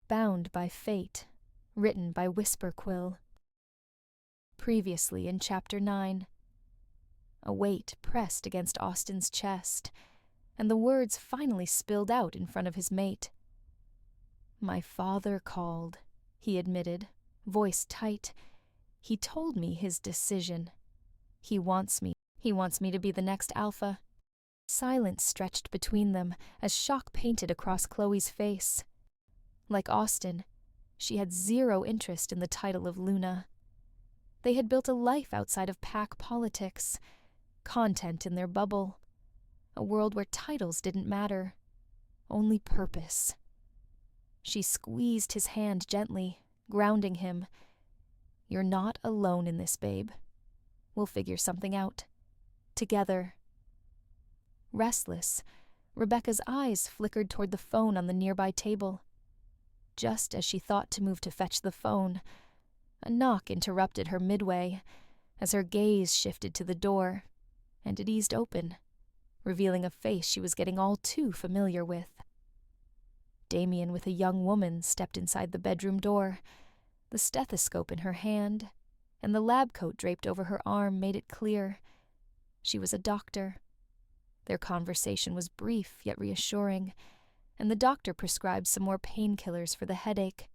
Bound by Fate, written by Whisper Quill. Previously in Chapter 9. A weight pressed against Austin's chest, and the words finally spilled out in front of his mate. "My father called," he admitted, voice tight. "He told me his decision. He wants me. He wants me to be the next alpha." Silence stretched between them as shock painted across Chloe's face. Like Austin, she had zero interest in the title of Luna. They had built a life outside of pack politics, content in their bubble, a world where titles didn't matter, only purpose. She squeezed his hand gently, grounding him. "You're not alone in this, babe. We'll figure something out. Together." Restless, Rebecca's eyes flickered toward the phone on the nearby table. Just as she thought to move to fetch the phone, a knock interrupted her midway as her gaze shifted to the door, and it eased open, revealing a face she was getting all too familiar with. Damien with a young woman stepped inside the bedroom door. The stethoscope in her hand and the lab coat draped over her arm made it clear. She was a doctor. Their conversation was brief yet reassuring, and the doctor prescribed some more painkillers for the headache,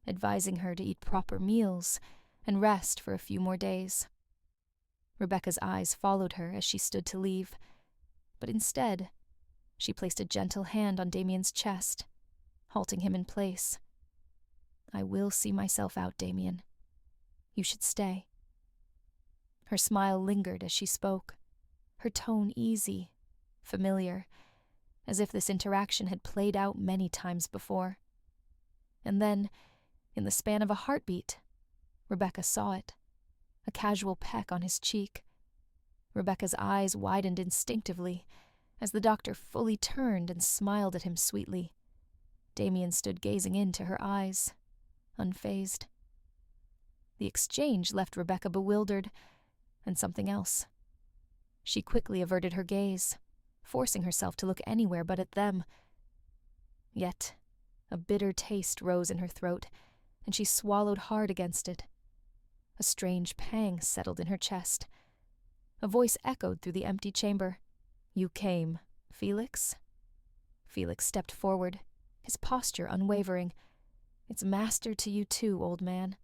advising her to eat proper meals and rest for a few more days. Rebecca's eyes followed her as she stood to leave, but instead, she placed a gentle hand on Damien's chest, halting him in place. "I will see myself out, Damien. You should stay." Her smile lingered as she spoke, her tone easy, familiar, as if this interaction had played out many times before. And then, in the span of a heartbeat, Rebecca saw it, a casual peck on his cheek. Rebecca's eyes widened instinctively as the doctor fully turned and smiled at him sweetly. Damien stood gazing into her eyes, unfazed. The exchange left Rebecca bewildered, and something else. She quickly averted her gaze, forcing herself to look anywhere but at them. Yet, a bitter taste rose in her throat, and she swallowed hard against it. A strange pang settled in her chest. A voice echoed through the empty chamber. "You came, Felix?" Felix stepped forward, his posture unwavering. "It's master to you too, old man."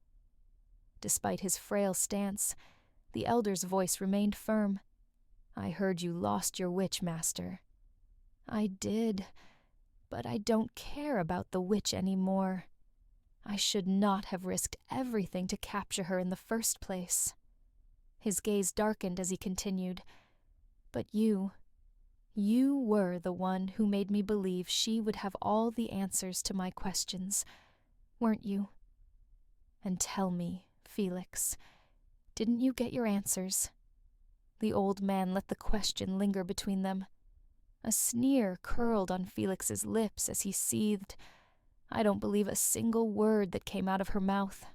Despite his frail stance, the elder's voice remained firm. "I heard you lost your witch, master." "I did, but I don't care about the witch anymore. I should not have risked everything to capture her in the first place." His gaze darkened as he continued. "But you were the one who made me believe she would have all the answers to my questions, weren't you? And tell me, Felix, didn't you get your answers?" The old man let the question linger between them. A sneer curled on Felix's lips as he seethed. "I don't believe a single word that came out of her mouth.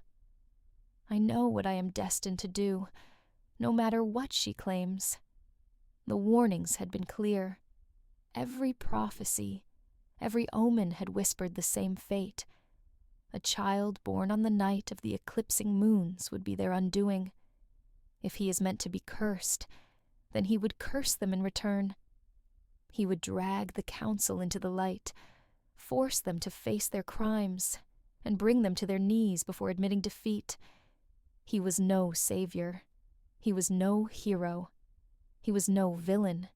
I know what I am destined to do, no matter what she claims. The warnings had been clear. Every prophecy, every omen had whispered the same fate. A child born on the night of the eclipsing moons would be their undoing. If he is meant to be cursed, then he would curse them in return. He would drag the council into the light, force them to face their crimes, and bring them to their knees before admitting defeat. He was no savior. He was no hero. He was no villain.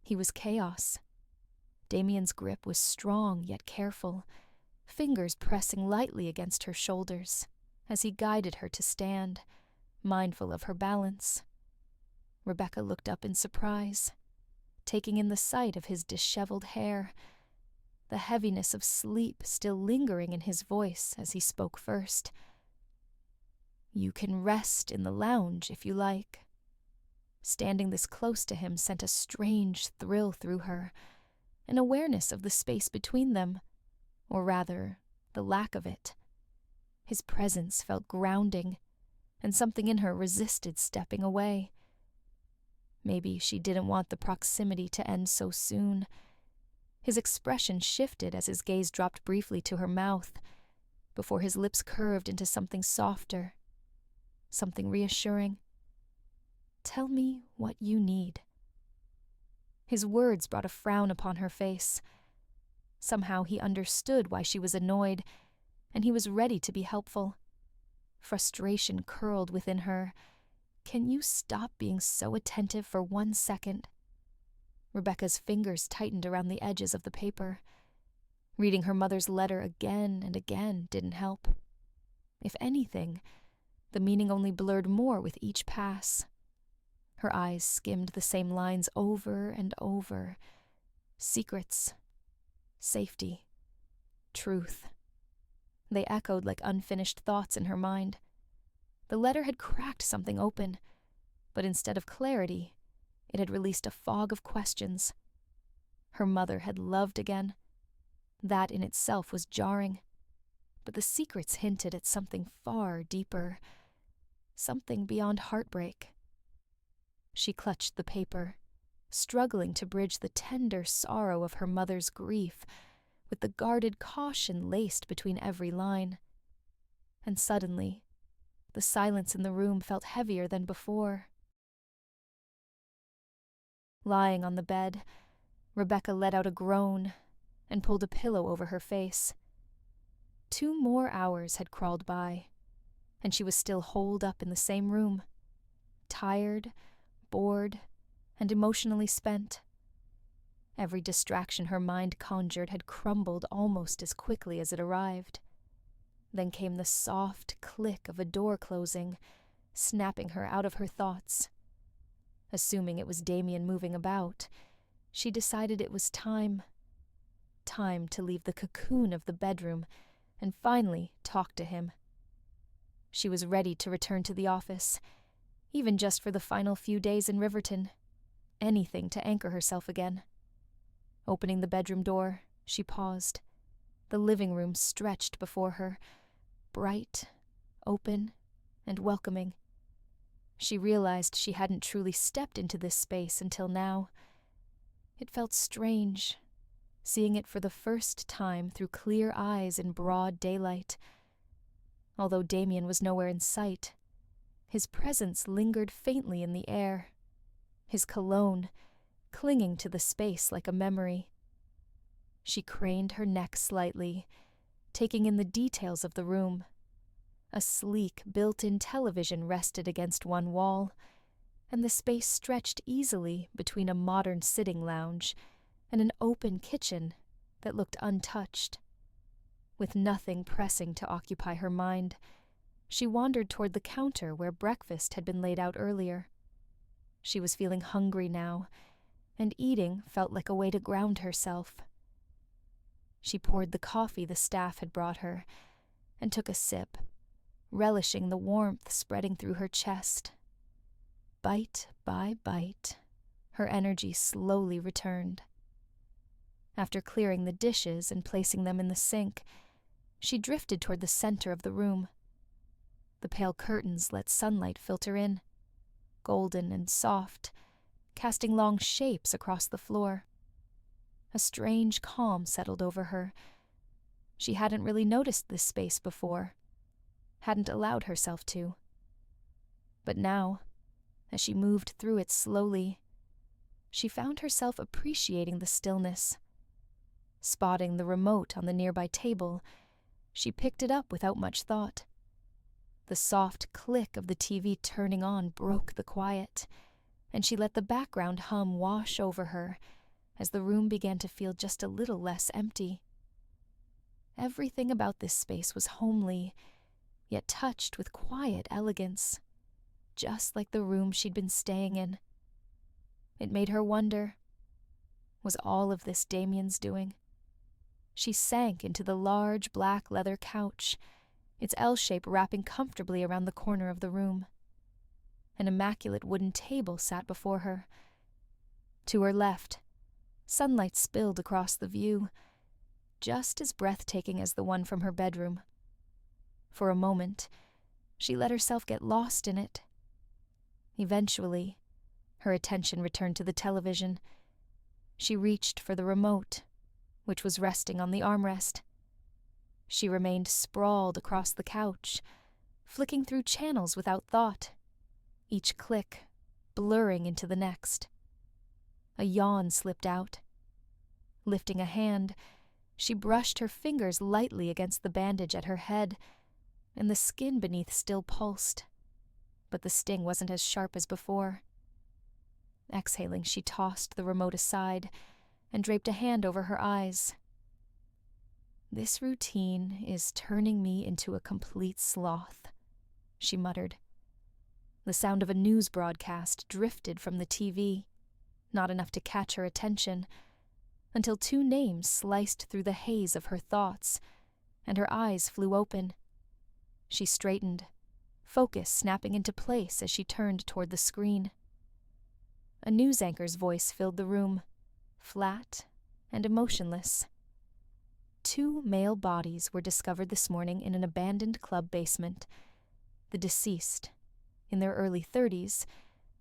He was chaos. Damien's grip was strong yet careful, fingers pressing lightly against her shoulders as he guided her to stand, mindful of her balance. Rebecca looked up in surprise, taking in the sight of his disheveled hair, the heaviness of sleep still lingering in his voice as he spoke first. "You can rest in the lounge if you like." Standing this close to him sent a strange thrill through her, an awareness of the space between them, or rather, the lack of it. His presence felt grounding, and something in her resisted stepping away. Maybe she didn't want the proximity to end so soon. His expression shifted as his gaze dropped briefly to her mouth, before his lips curved into something softer, something reassuring. "Tell me what you need." His words brought a frown upon her face. Somehow he understood why she was annoyed, and he was ready to be helpful. Frustration curled within her. "Can you stop being so attentive for 1 second?" Rebecca's fingers tightened around the edges of the paper. Reading her mother's letter again and again didn't help. If anything, the meaning only blurred more with each pass. Her eyes skimmed the same lines over and over. Secrets, safety, truth. They echoed like unfinished thoughts in her mind. The letter had cracked something open, but instead of clarity, it had released a fog of questions. Her mother had loved again. That in itself was jarring, but the secrets hinted at something far deeper, something beyond heartbreak. She clutched the paper, struggling to bridge the tender sorrow of her mother's grief with the guarded caution laced between every line. And suddenly, the silence in the room felt heavier than before. Lying on the bed, Rebecca let out a groan and pulled a pillow over her face. 2 more hours had crawled by, and she was still holed up in the same room, tired, bored, and emotionally spent. Every distraction her mind conjured had crumbled almost as quickly as it arrived. Then came the soft click of a door closing, snapping her out of her thoughts. Assuming it was Damien moving about, she decided it was time to leave the cocoon of the bedroom and finally talk to him. She was ready to return to the office, even just for the final few days in Riverton. Anything to anchor herself again. Opening the bedroom door, she paused. The living room stretched before her, bright, open, and welcoming. She realized she hadn't truly stepped into this space until now. It felt strange, seeing it for the first time through clear eyes in broad daylight. Although Damien was nowhere in sight, his presence lingered faintly in the air, his cologne clinging to the space like a memory. She craned her neck slightly, taking in the details of the room. A sleek, built-in television rested against one wall, and the space stretched easily between a modern sitting lounge and an open kitchen that looked untouched. With nothing pressing to occupy her mind, she wandered toward the counter where breakfast had been laid out earlier. She was feeling hungry now, and eating felt like a way to ground herself. She poured the coffee the staff had brought her and took a sip, relishing the warmth spreading through her chest. Bite by bite, her energy slowly returned. After clearing the dishes and placing them in the sink, she drifted toward the center of the room. The pale curtains let sunlight filter in, golden and soft, casting long shapes across the floor. A strange calm settled over her. She hadn't really noticed this space before, hadn't allowed herself to. But now, as she moved through it slowly, she found herself appreciating the stillness. Spotting the remote on the nearby table, she picked it up without much thought. The soft click of the TV turning on broke the quiet, and she let the background hum wash over her as the room began to feel just a little less empty. Everything about this space was homely, yet touched with quiet elegance, just like the room she'd been staying in. It made her wonder, was all of this Damien's doing? She sank into the large black leather couch, its L-shape wrapping comfortably around the corner of the room. An immaculate wooden table sat before her. To her left, sunlight spilled across the view, just as breathtaking as the one from her bedroom. For a moment, she let herself get lost in it. Eventually, her attention returned to the television. She reached for the remote, which was resting on the armrest. She remained sprawled across the couch, flicking through channels without thought, each click blurring into the next. A yawn slipped out. Lifting a hand, she brushed her fingers lightly against the bandage at her head, and the skin beneath still pulsed, but the sting wasn't as sharp as before. Exhaling, she tossed the remote aside and draped a hand over her eyes. "This routine is turning me into a complete sloth," she muttered. The sound of a news broadcast drifted from the TV, not enough to catch her attention, until two names sliced through the haze of her thoughts, and her eyes flew open. She straightened, focus snapping into place as she turned toward the screen. A news anchor's voice filled the room, flat and emotionless. 2 male bodies were discovered this morning in an abandoned club basement. The deceased, in their early 30s,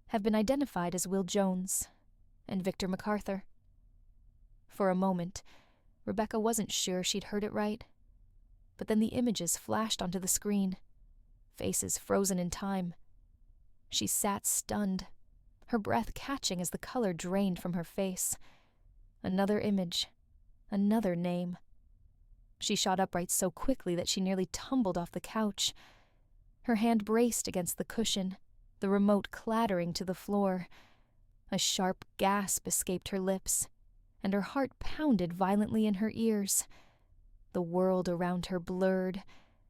have been identified as Will Jones and Victor MacArthur. For a moment, Rebecca wasn't sure she'd heard it right, but then the images flashed onto the screen, faces frozen in time. She sat stunned, her breath catching as the color drained from her face. Another image, another name. She shot upright so quickly that she nearly tumbled off the couch. Her hand braced against the cushion, the remote clattering to the floor. A sharp gasp escaped her lips, and her heart pounded violently in her ears. The world around her blurred,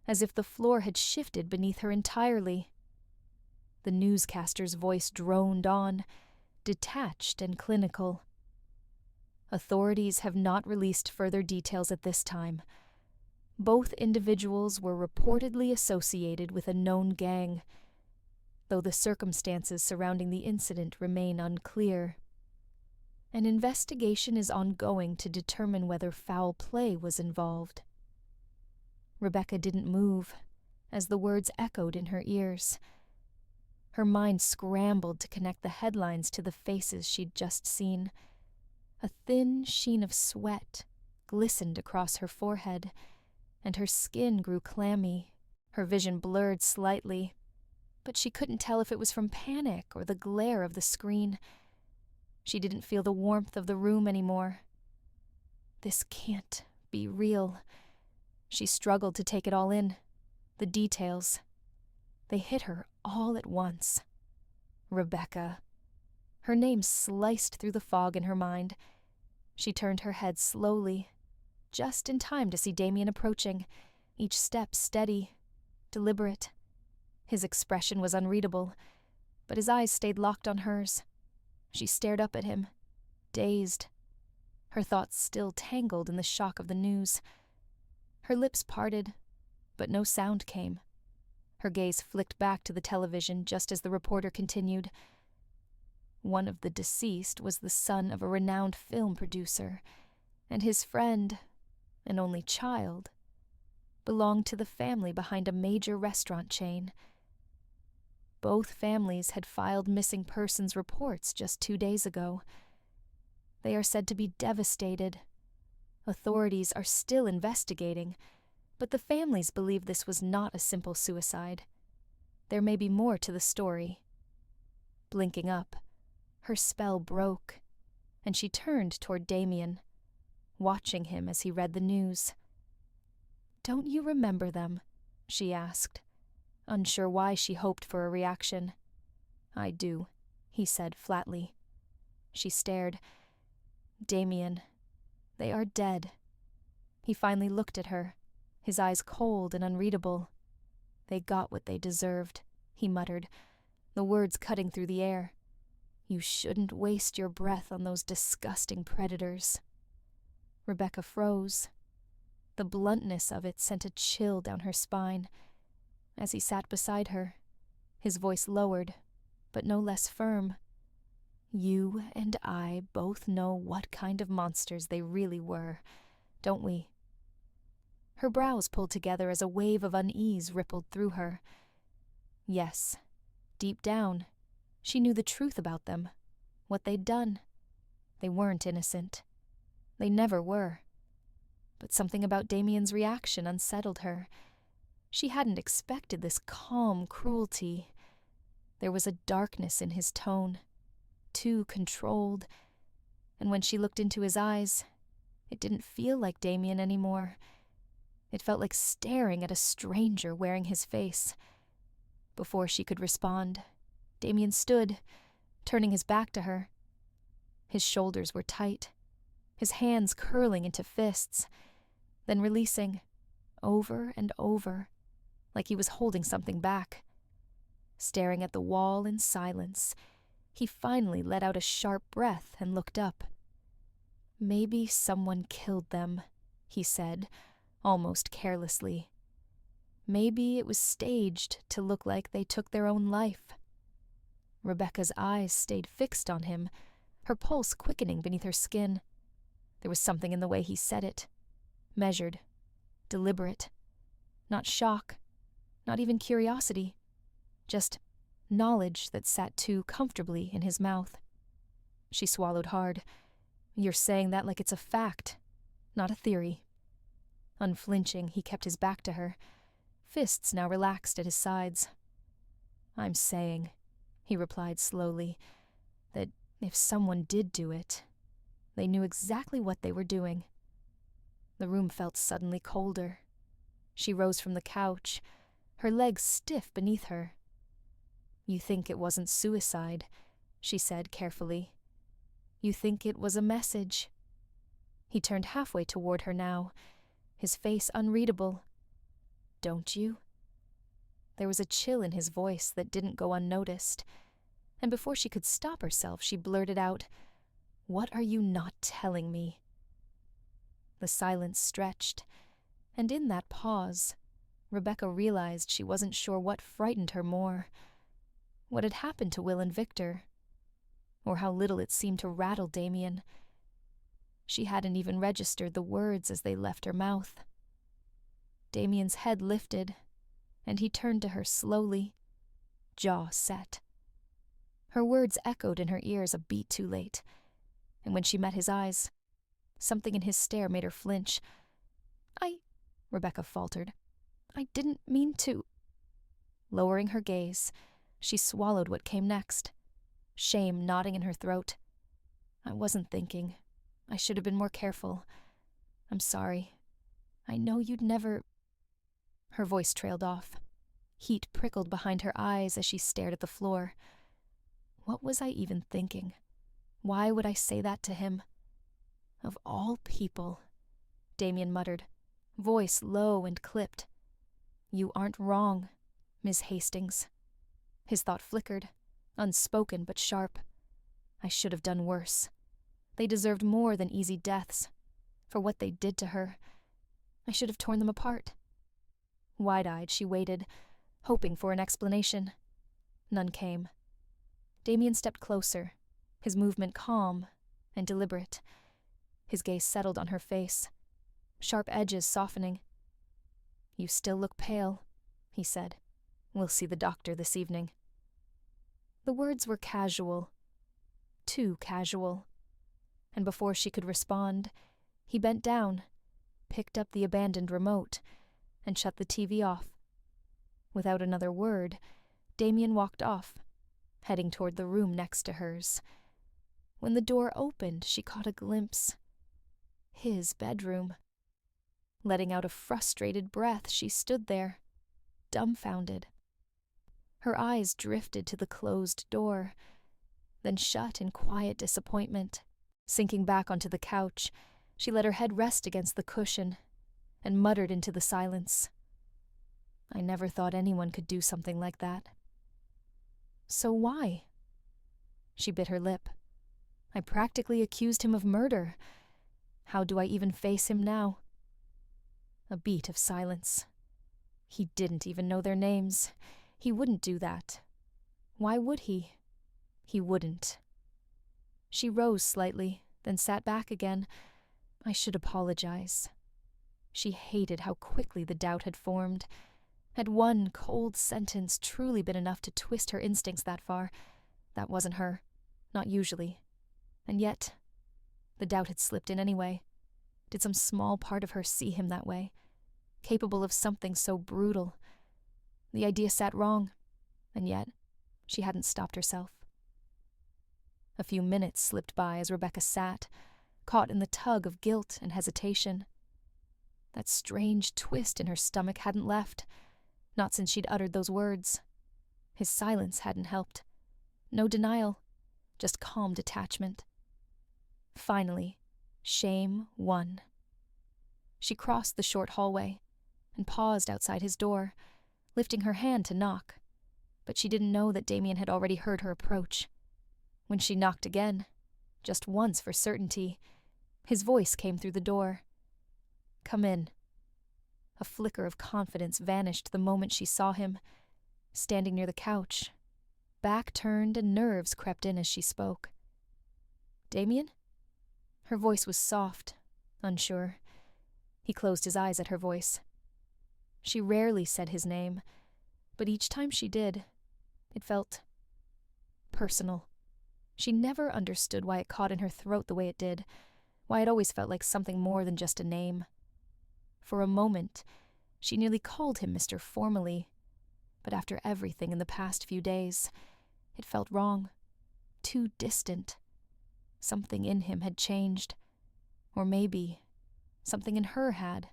as if the floor had shifted beneath her entirely. The newscaster's voice droned on, detached and clinical. Authorities have not released further details at this time. Both individuals were reportedly associated with a known gang, though the circumstances surrounding the incident remain unclear. An investigation is ongoing to determine whether foul play was involved. Rebecca didn't move, as the words echoed in her ears. Her mind scrambled to connect the headlines to the faces she'd just seen. A thin sheen of sweat glistened across her forehead, and her skin grew clammy, her vision blurred slightly, but she couldn't tell if it was from panic or the glare of the screen. She didn't feel the warmth of the room anymore. This can't be real. She struggled to take it all in, the details. They hit her all at once. Rebecca. Her name sliced through the fog in her mind. She turned her head slowly, just in time to see Damien approaching, each step steady, deliberate. His expression was unreadable, but his eyes stayed locked on hers. She stared up at him, dazed, her thoughts still tangled in the shock of the news. Her lips parted, but no sound came. Her gaze flicked back to the television just as the reporter continued. One of the deceased was the son of a renowned film producer, and his friend, an only child, belonged to the family behind a major restaurant chain. Both families had filed missing persons reports just 2 days ago. They are said to be devastated. Authorities are still investigating, but the families believe this was not a simple suicide. There may be more to the story. Blinking up, her spell broke, and she turned toward Damien, watching him as he read the news. "Don't you remember them?" she asked, unsure why she hoped for a reaction. "I do," he said flatly. She stared. "Damien, they are dead." He finally looked at her, his eyes cold and unreadable. "They got what they deserved," he muttered, the words cutting through the air. "You shouldn't waste your breath on those disgusting predators." Rebecca froze. The bluntness of it sent a chill down her spine. As he sat beside her, his voice lowered, but no less firm. "You and I both know what kind of monsters they really were, don't we?" Her brows pulled together as a wave of unease rippled through her. Yes, deep down, she knew the truth about them, what they'd done. They weren't innocent. They never were. but something about Damien's reaction unsettled her. She hadn't expected this calm cruelty. There was a darkness in his tone, too controlled, and when she looked into his eyes, it didn't feel like Damien anymore. It felt like staring at a stranger wearing his face. Before she could respond, Damien stood, turning his back to her. His shoulders were tight, his hands curling into fists, then releasing, over and over, like he was holding something back. Staring at the wall in silence, he finally let out a sharp breath and looked up. "Maybe someone killed them," he said, almost carelessly. "Maybe it was staged to look like they took their own life." Rebecca's eyes stayed fixed on him, her pulse quickening beneath her skin. There was something in the way he said it. Measured, deliberate. Not shock, not even curiosity. Just knowledge that sat too comfortably in his mouth. She swallowed hard. "You're saying that like it's a fact, not a theory." Unflinching, he kept his back to her, fists now relaxed at his sides. "I'm saying," he replied slowly, "that if someone did do it, they knew exactly what they were doing." The room felt suddenly colder. She rose from the couch, her legs stiff beneath her. "You think it wasn't suicide," she said carefully. "You think it was a message." He turned halfway toward her now, his face unreadable. "Don't you?" There was a chill in his voice that didn't go unnoticed, and before she could stop herself, she blurted out, "What are you not telling me?" The silence stretched, and in that pause, Rebecca realized she wasn't sure what frightened her more. What had happened to Will and Victor, or how little it seemed to rattle Damien. She hadn't even registered the words as they left her mouth. Damien's head lifted, and he turned to her slowly, jaw set. Her words echoed in her ears a beat too late, and when she met his eyes, something in his stare made her flinch. Rebecca faltered. "I didn't mean to." Lowering her gaze, she swallowed what came next, shame knotting in her throat. "I wasn't thinking. I should have been more careful. I'm sorry. I know you'd never—" Her voice trailed off. Heat prickled behind her eyes as she stared at the floor. What was I even thinking? Why would I say that to him? "Of all people," Damien muttered, voice low and clipped. "You aren't wrong, Miss Hastings." His thought flickered, unspoken but sharp. I should have done worse. They deserved more than easy deaths. For what they did to her, I should have torn them apart. Wide-eyed, she waited, hoping for an explanation. None came. Damien stepped closer, his movement calm and deliberate. His gaze settled on her face, sharp edges softening. "You still look pale," he said. "We'll see the doctor this evening." The words were casual, too casual, and before she could respond, he bent down, picked up the abandoned remote, and shut the TV off. Without another word, Damien walked off, heading toward the room next to hers. When the door opened, she caught a glimpse. His bedroom. Letting out a frustrated breath, she stood there, dumbfounded. Her eyes drifted to the closed door, then shut in quiet disappointment. Sinking back onto the couch, she let her head rest against the cushion and muttered into the silence. "I never thought anyone could do something like that." "So why?" She bit her lip. "I practically accused him of murder. How do I even face him now?" A beat of silence. He didn't even know their names. He wouldn't do that. Why would he? He wouldn't. She rose slightly, then sat back again. I should apologize. She hated how quickly the doubt had formed. Had one cold sentence truly been enough to twist her instincts that far? That wasn't her. Not usually. And yet, the doubt had slipped in anyway. Did some small part of her see him that way, capable of something so brutal? The idea sat wrong, and yet she hadn't stopped herself. A few minutes slipped by as Rebecca sat, caught in the tug of guilt and hesitation. That strange twist in her stomach hadn't left, not since she'd uttered those words. His silence hadn't helped. No denial, just calm detachment. Finally, shame won. She crossed the short hallway and paused outside his door, lifting her hand to knock, but she didn't know that Damien had already heard her approach. When she knocked again, just once for certainty, his voice came through the door. "Come in." A flicker of confidence vanished the moment she saw him, standing near the couch. Back turned and nerves crept in as she spoke. "Damien?" Her voice was soft, unsure. He closed his eyes at her voice. She rarely said his name, but each time she did, it felt personal. She never understood why it caught in her throat the way it did, why it always felt like something more than just a name. For a moment, she nearly called him Mr. Formally, but after everything in the past few days, it felt wrong, too distant. Something in him had changed, or maybe something in her had.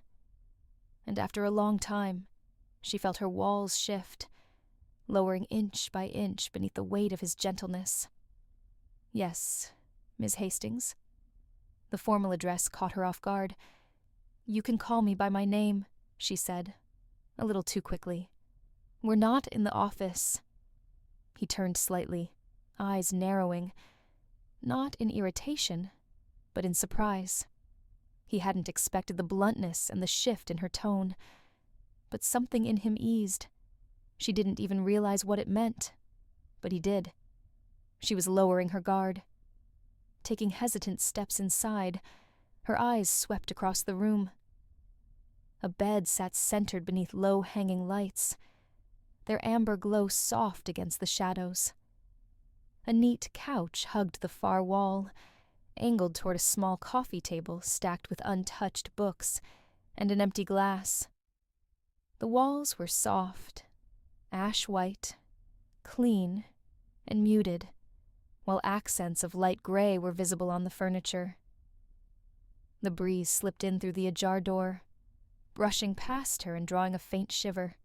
And after a long time, she felt her walls shift, lowering inch by inch beneath the weight of his gentleness. "Yes, Miss Hastings?" The formal address caught her off guard. "You can call me by my name," she said, a little too quickly. "We're not in the office." He turned slightly, eyes narrowing, not in irritation, but in surprise. He hadn't expected the bluntness and the shift in her tone, but something in him eased. She didn't even realize what it meant, but he did. She was lowering her guard. Taking hesitant steps inside, her eyes swept across the room. A bed sat centered beneath low-hanging lights, their amber glow soft against the shadows. A neat couch hugged the far wall, angled toward a small coffee table stacked with untouched books and an empty glass. The walls were soft, ash-white, clean, and muted, while accents of light gray were visible on the furniture. The breeze slipped in through the ajar door, brushing past her and drawing a faint shiver.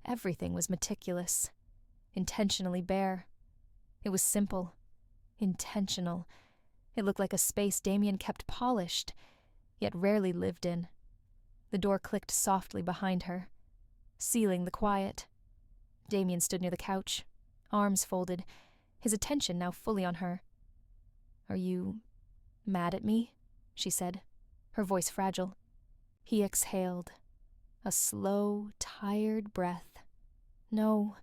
Everything was meticulous, intentionally bare. It was simple, intentional. It looked like a space Damien kept polished, yet rarely lived in. The door clicked softly behind her, sealing the quiet. Damien stood near the couch, arms folded, his attention now fully on her. "Are you mad at me?" she said, her voice fragile. He exhaled, a slow, tired breath. "No,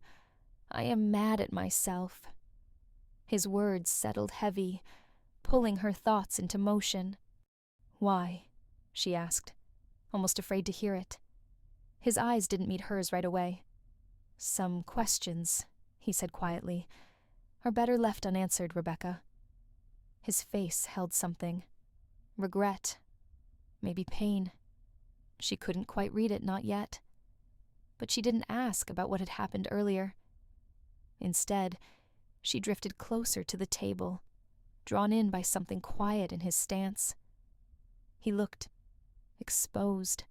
I am mad at myself." His words settled heavy, pulling her thoughts into motion. "Why?" she asked, almost afraid to hear it. His eyes didn't meet hers right away. "Some questions," he said quietly, "are better left unanswered, Rebecca." His face held something. Regret. Maybe pain. She couldn't quite read it, not yet. But she didn't ask about what had happened earlier. Instead, she drifted closer to the table, drawn in by something quiet in his stance. He looked exposed.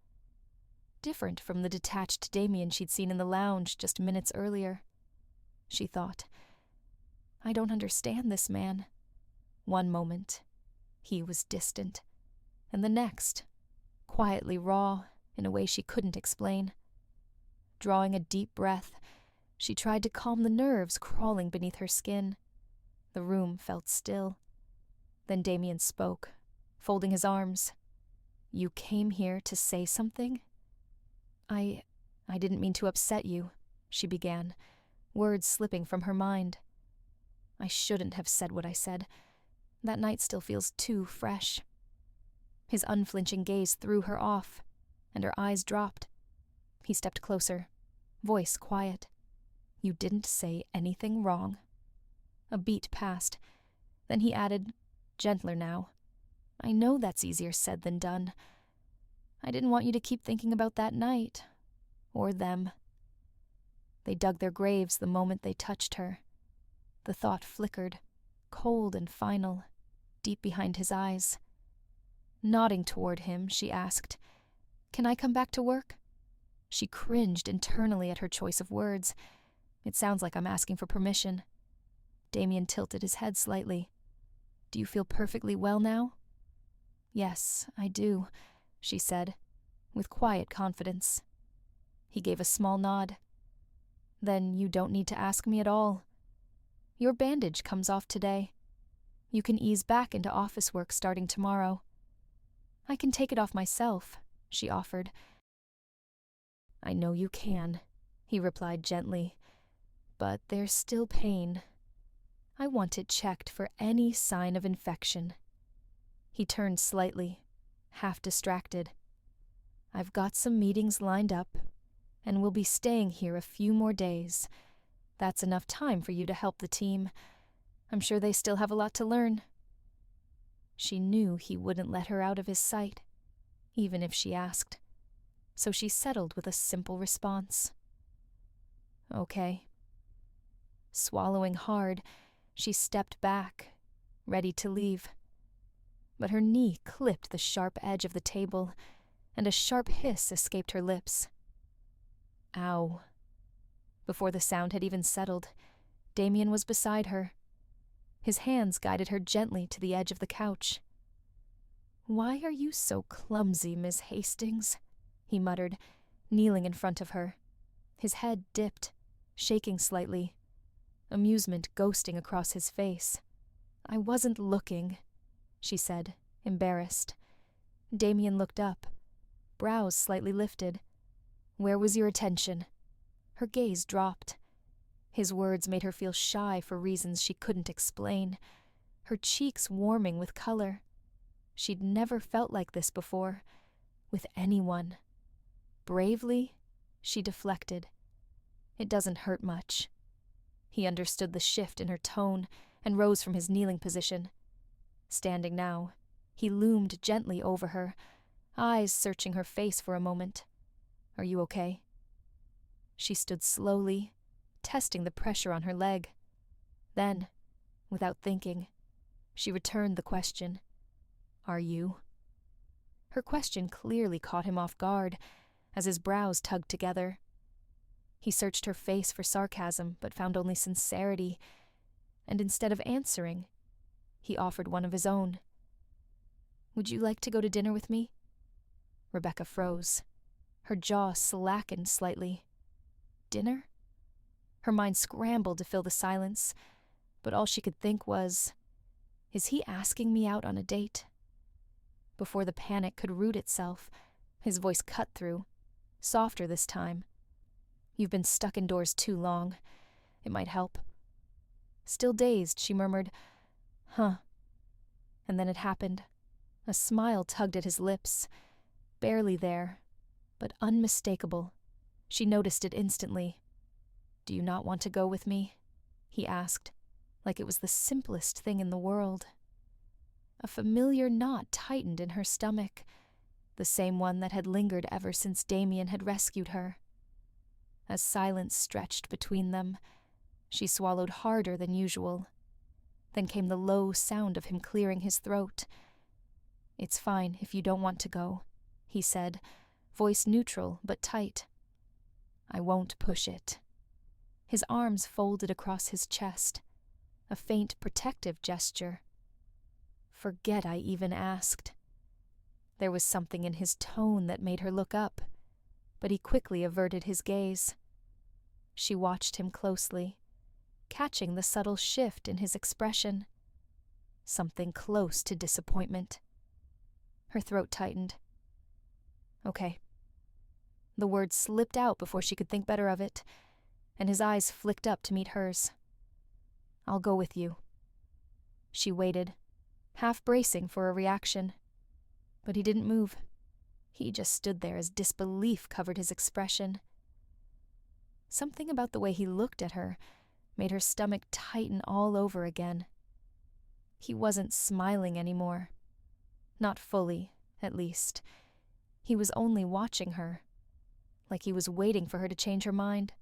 Different from the detached Damien she'd seen in the lounge just minutes earlier. She thought, "I don't understand this man." One moment, he was distant, and the next, quietly raw in a way she couldn't explain. Drawing a deep breath, she tried to calm the nerves crawling beneath her skin. The room felt still. Then Damien spoke, folding his arms. "You came here to say something?" I didn't mean to upset you," she began, words slipping from her mind. "I shouldn't have said what I said. That night still feels too fresh." His unflinching gaze threw her off, and her eyes dropped. He stepped closer, voice quiet. "You didn't say anything wrong." A beat passed. Then he added, gentler now, I know that's easier said than done. I didn't want you to keep thinking about that night. Or them. They dug their graves the moment they touched her. The thought flickered, cold and final, deep behind his eyes. Nodding toward him, she asked, "Can I come back to work?" She cringed internally at her choice of words. It sounds like I'm asking for permission. Damien tilted his head slightly. "Do you feel perfectly well now?" "Yes, I do," she said, with quiet confidence. He gave a small nod. "Then you don't need to ask me at all. Your bandage comes off today. You can ease back into office work starting tomorrow." "I can take it off myself," she offered. "I know you can," he replied gently, "but there's still pain. I want it checked for any sign of infection." He turned slightly, half distracted. "I've got some meetings lined up, and we'll be staying here a few more days. That's enough time for you to help the team. I'm sure they still have a lot to learn." She knew he wouldn't let her out of his sight, even if she asked, so she settled with a simple response. "Okay." Swallowing hard, she stepped back, ready to leave. But her knee clipped the sharp edge of the table, and a sharp hiss escaped her lips. "Ow." Before the sound had even settled, Damien was beside her. His hands guided her gently to the edge of the couch. "Why are you so clumsy, Miss Hastings?" he muttered, kneeling in front of her. His head dipped, shaking slightly, amusement ghosting across his face. "I wasn't looking," she said, embarrassed. Damien looked up, brows slightly lifted. "Where was your attention?" Her gaze dropped. His words made her feel shy for reasons she couldn't explain, her cheeks warming with color. She'd never felt like this before, with anyone. Bravely, she deflected. "It doesn't hurt much." He understood the shift in her tone and rose from his kneeling position. Standing now, he loomed gently over her, eyes searching her face for a moment. "Are you okay?" She stood slowly, testing the pressure on her leg. Then, without thinking, she returned the question. "Are you?" Her question clearly caught him off guard, as his brows tugged together. He searched her face for sarcasm, but found only sincerity, and instead of answering, he offered one of his own. "Would you like to go to dinner with me?" Rebecca froze. Her jaw slackened slightly. Dinner? Her mind scrambled to fill the silence, but all she could think was, is he asking me out on a date? Before the panic could root itself, his voice cut through, softer this time. "You've been stuck indoors too long. It might help." Still dazed, she murmured, "Huh." And then it happened. A smile tugged at his lips, barely there, but unmistakable. She noticed it instantly. "Do you not want to go with me?" he asked, like it was the simplest thing in the world. A familiar knot tightened in her stomach, the same one that had lingered ever since Damien had rescued her. As silence stretched between them, she swallowed harder than usual. Then came the low sound of him clearing his throat. "It's fine if you don't want to go," he said, voice neutral but tight. "I won't push it." His arms folded across his chest, a faint protective gesture. Forget I even asked. There was something in his tone that made her look up, but he quickly averted his gaze. She watched him closely, catching the subtle shift in his expression. Something close to disappointment. Her throat tightened. "Okay." The words slipped out before she could think better of it, and his eyes flicked up to meet hers. "I'll go with you." She waited, half bracing for a reaction. But he didn't move. He just stood there as disbelief covered his expression. Something about the way he looked at her made her stomach tighten all over again. He wasn't smiling anymore. Not fully, at least. He was only watching her, like he was waiting for her to change her mind.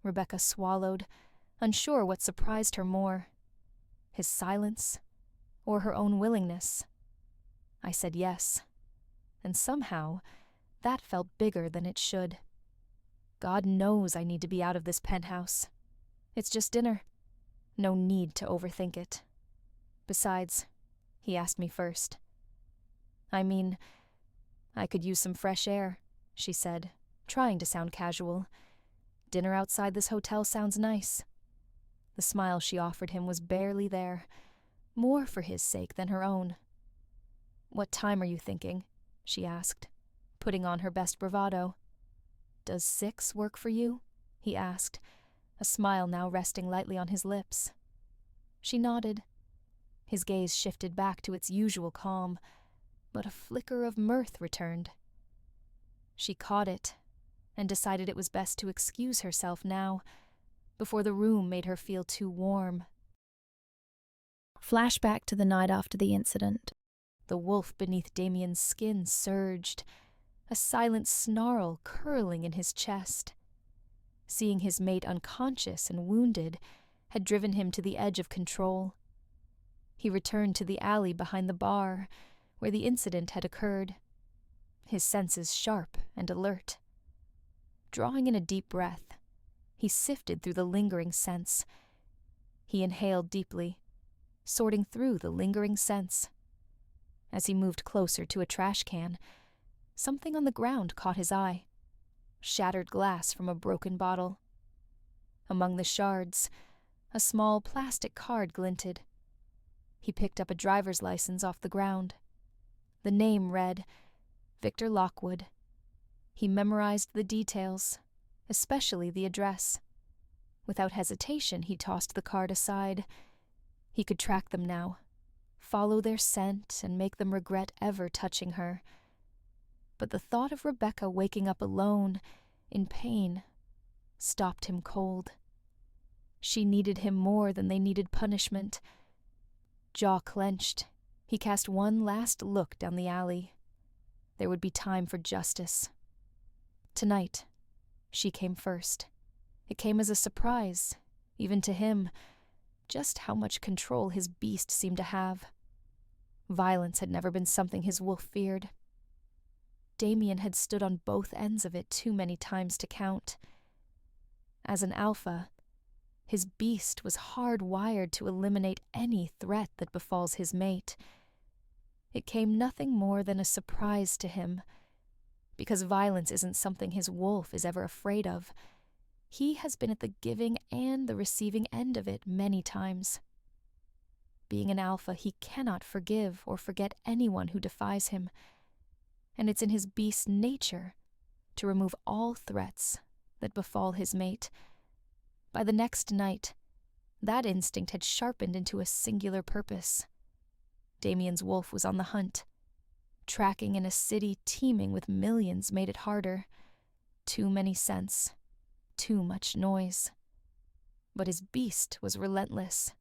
Rebecca swallowed, unsure what surprised her more, his silence or her own willingness. I said yes, and somehow that felt bigger than it should. God knows I need to be out of this penthouse. It's just dinner. No need to overthink it. Besides, he asked me first. I mean, I could use some fresh air, she said, trying to sound casual. Dinner outside this hotel sounds nice. The smile she offered him was barely there, more for his sake than her own. What time are you thinking? She asked, putting on her best bravado. Does 6 work for you? He asked, a smile now resting lightly on his lips. She nodded. His gaze shifted back to its usual calm, but a flicker of mirth returned. She caught it and decided it was best to excuse herself now, before the room made her feel too warm. Flashback to the night after the incident. The wolf beneath Damien's skin surged, a silent snarl curling in his chest. Seeing his mate unconscious and wounded had driven him to the edge of control. He returned to the alley behind the bar, where the incident had occurred, his senses sharp and alert. Drawing in a deep breath, he sifted through the lingering scents. He inhaled deeply, sorting through the lingering scents. As he moved closer to a trash can, something on the ground caught his eye. Shattered glass from a broken bottle. Among the shards, a small plastic card glinted. He picked up a driver's license off the ground. The name read, Victor Lockwood. He memorized the details, especially the address. Without hesitation, he tossed the card aside. He could track them now, follow their scent, and make them regret ever touching her. But the thought of Rebecca waking up alone, in pain, stopped him cold. She needed him more than they needed punishment. Jaw clenched, he cast one last look down the alley. There would be time for justice. Tonight, she came first. It came as a surprise, even to him, just how much control his beast seemed to have. Violence had never been something his wolf feared. Damien had stood on both ends of it too many times to count. As an alpha, his beast was hardwired to eliminate any threat that befalls his mate. It came nothing more than a surprise to him, because violence isn't something his wolf is ever afraid of. He has been at the giving and the receiving end of it many times. Being an alpha, he cannot forgive or forget anyone who defies him, and it's in his beast's nature to remove all threats that befall his mate. By the next night, that instinct had sharpened into a singular purpose. Damien's wolf was on the hunt. Tracking in a city teeming with millions made it harder. Too many scents, too much noise. But his beast was relentless.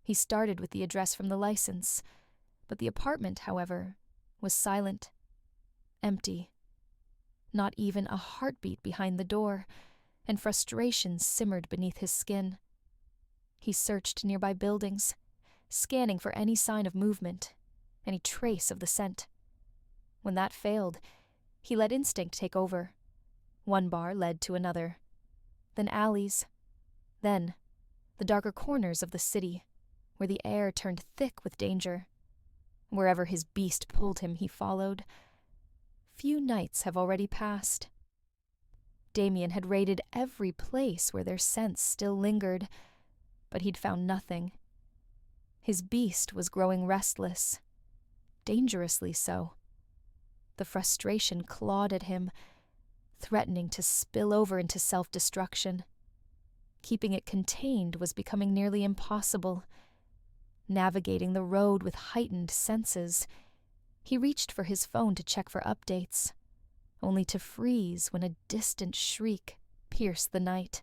He started with the address from the license, but the apartment, however, was silent. Empty. Not even a heartbeat behind the door, and frustration simmered beneath his skin. He searched nearby buildings, scanning for any sign of movement, any trace of the scent. When that failed, he let instinct take over. One bar led to another, then alleys, then the darker corners of the city, where the air turned thick with danger. Wherever his beast pulled him, he followed. Few nights have already passed. Damien had raided every place where their scents still lingered, but he'd found nothing. His beast was growing restless, dangerously so. The frustration clawed at him, threatening to spill over into self-destruction. Keeping it contained was becoming nearly impossible. Navigating the road with heightened senses, he reached for his phone to check for updates, only to freeze when a distant shriek pierced the night.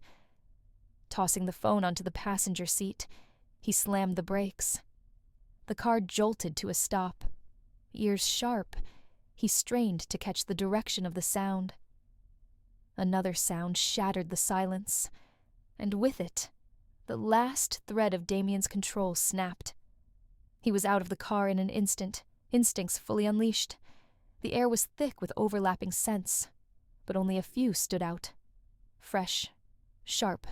Tossing the phone onto the passenger seat, he slammed the brakes. The car jolted to a stop, ears sharp, he strained to catch the direction of the sound. Another sound shattered the silence, and with it, the last thread of Damien's control snapped. He was out of the car in an instant, instincts fully unleashed. The air was thick with overlapping scents, but only a few stood out. Fresh, sharp,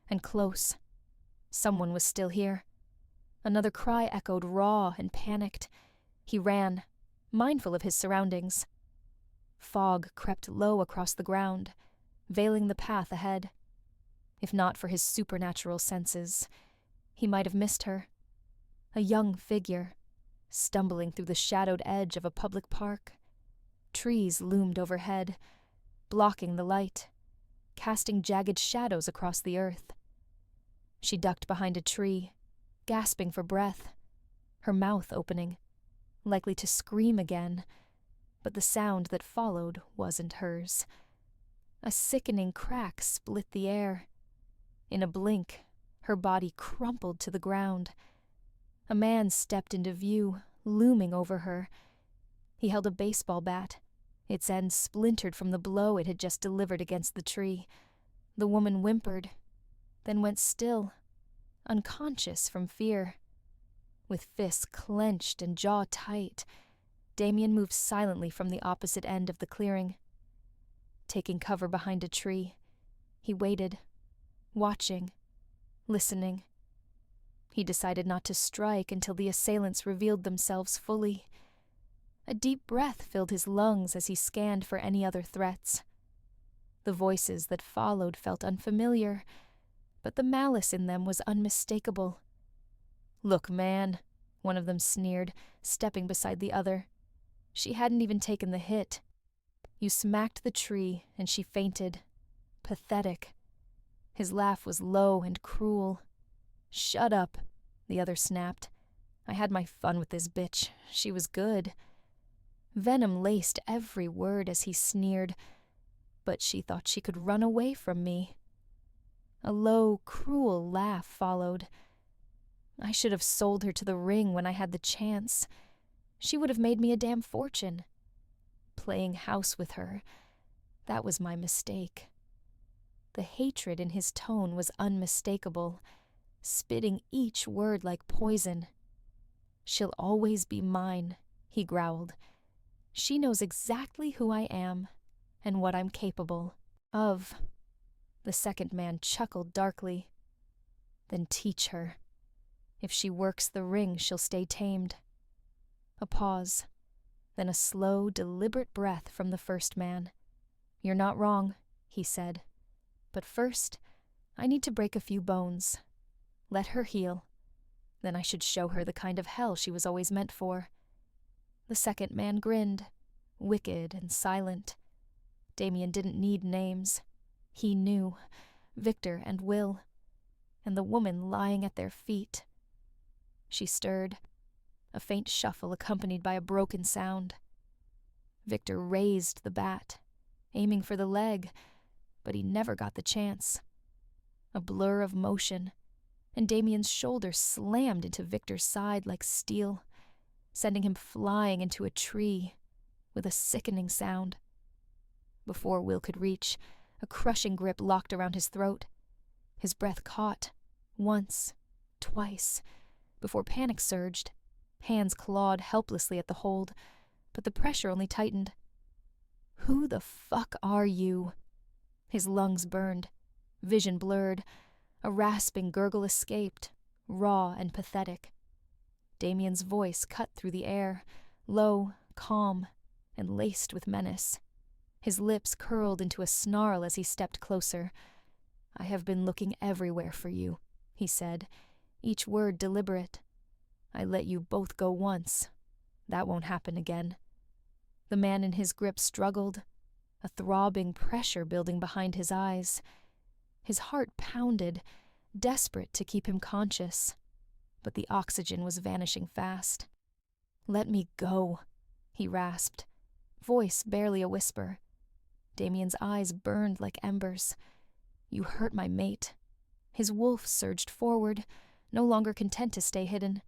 and close. Someone was still here. Another cry echoed raw and panicked. He ran, mindful of his surroundings. Fog crept low across the ground, veiling the path ahead. If not for his supernatural senses, he might have missed her. A young figure, stumbling through the shadowed edge of a public park. Trees loomed overhead, blocking the light, casting jagged shadows across the earth. She ducked behind a tree, gasping for breath, her mouth opening, likely to scream again, but the sound that followed wasn't hers. A sickening crack split the air. In a blink, her body crumpled to the ground. A man stepped into view, looming over her. He held a baseball bat, its end splintered from the blow it had just delivered against the tree. The woman whimpered, then went still, unconscious from fear. With fists clenched and jaw tight, Damien moved silently from the opposite end of the clearing. Taking cover behind a tree, he waited, watching, listening. He decided not to strike until the assailants revealed themselves fully. A deep breath filled his lungs as he scanned for any other threats. The voices that followed felt unfamiliar, but the malice in them was unmistakable. "Look, man," one of them sneered, stepping beside the other. She hadn't even taken the hit. You smacked the tree, and she fainted. Pathetic. His laugh was low and cruel. "Shut up," the other snapped. "I had my fun with this bitch. She was good." Venom laced every word as he sneered, but she thought she could run away from me. A low, cruel laugh followed. I should have sold her to the ring when I had the chance. She would have made me a damn fortune. Playing house with her, that was my mistake. The hatred in his tone was unmistakable, spitting each word like poison. "She'll always be mine," he growled. "She knows exactly who I am and what I'm capable of." The second man chuckled darkly. "Then teach her. If she works the ring, she'll stay tamed." A pause, then a slow, deliberate breath from the first man. "You're not wrong," he said. "But first, I need to break a few bones. Let her heal. Then I should show her the kind of hell she was always meant for." The second man grinned, wicked and silent. Damien didn't need names. He knew Victor and Will, and the woman lying at their feet. She stirred, a faint shuffle accompanied by a broken sound. Victor raised the bat, aiming for the leg, but he never got the chance. A blur of motion, and Damien's shoulder slammed into Victor's side like steel, sending him flying into a tree with a sickening sound. Before Will could reach, a crushing grip locked around his throat. His breath caught, once, twice, before panic surged. Hands clawed helplessly at the hold, but the pressure only tightened. "Who the fuck are you?" His lungs burned, vision blurred. A rasping gurgle escaped, raw and pathetic. Damien's voice cut through the air, low, calm, and laced with menace. His lips curled into a snarl as he stepped closer. "I have been looking everywhere for you," he said, each word deliberate. "I let you both go once. That won't happen again." The man in his grip struggled, a throbbing pressure building behind his eyes. His heart pounded, desperate to keep him conscious, but the oxygen was vanishing fast. "Let me go," he rasped, voice barely a whisper. Damien's eyes burned like embers. "You hurt my mate." His wolf surged forward, no longer content to stay hidden.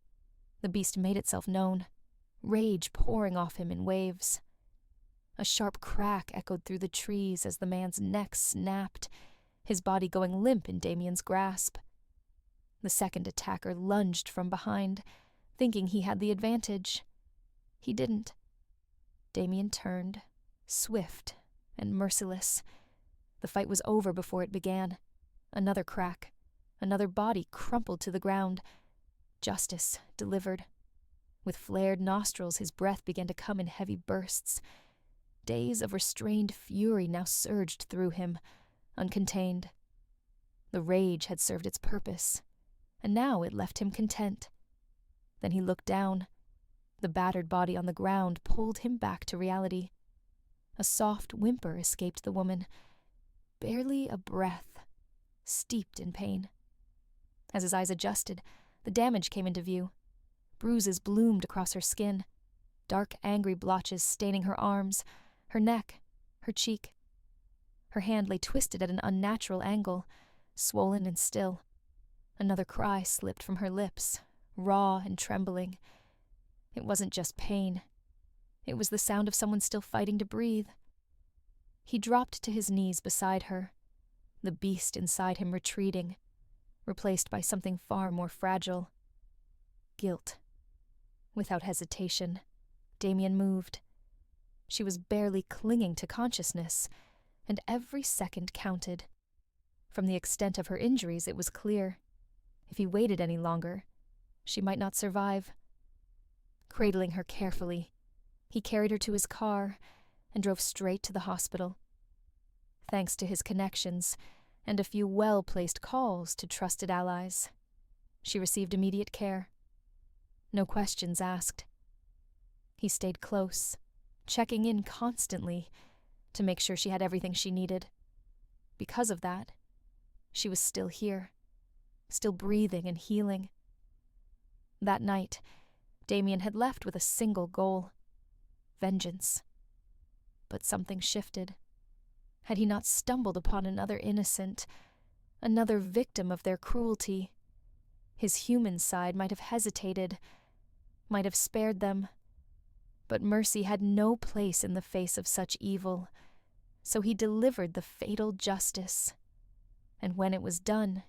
The beast made itself known, rage pouring off him in waves. A sharp crack echoed through the trees as the man's neck snapped, his body going limp in Damien's grasp. The second attacker lunged from behind, thinking he had the advantage. He didn't. Damien turned, swift and merciless. The fight was over before it began. Another crack. Another body crumpled to the ground. Justice delivered. With flared nostrils, his breath began to come in heavy bursts. Days of restrained fury now surged through him, uncontained. The rage had served its purpose, and now it left him content. Then he looked down. The battered body on the ground pulled him back to reality. A soft whimper escaped the woman, barely a breath, steeped in pain. As his eyes adjusted, the damage came into view. Bruises bloomed across her skin, dark, angry blotches staining her arms, her neck, her cheek. Her hand lay twisted at an unnatural angle, swollen and still. Another cry slipped from her lips, raw and trembling. It wasn't just pain. It was the sound of someone still fighting to breathe. He dropped to his knees beside her, the beast inside him retreating, replaced by something far more fragile. Guilt. Without hesitation, Damien moved. She was barely clinging to consciousness, and every second counted. From the extent of her injuries, it was clear. If he waited any longer, she might not survive. Cradling her carefully, he carried her to his car and drove straight to the hospital. Thanks to his connections and a few well-placed calls to trusted allies, she received immediate care. No questions asked. He stayed close, checking in constantly to make sure she had everything she needed. Because of that, she was still here, still breathing and healing. That night, Damien had left with a single goal: vengeance. But something shifted. Had he not stumbled upon another innocent, another victim of their cruelty? His human side might have hesitated, might have spared them. But mercy had no place in the face of such evil, so he delivered the fatal justice. And when it was done,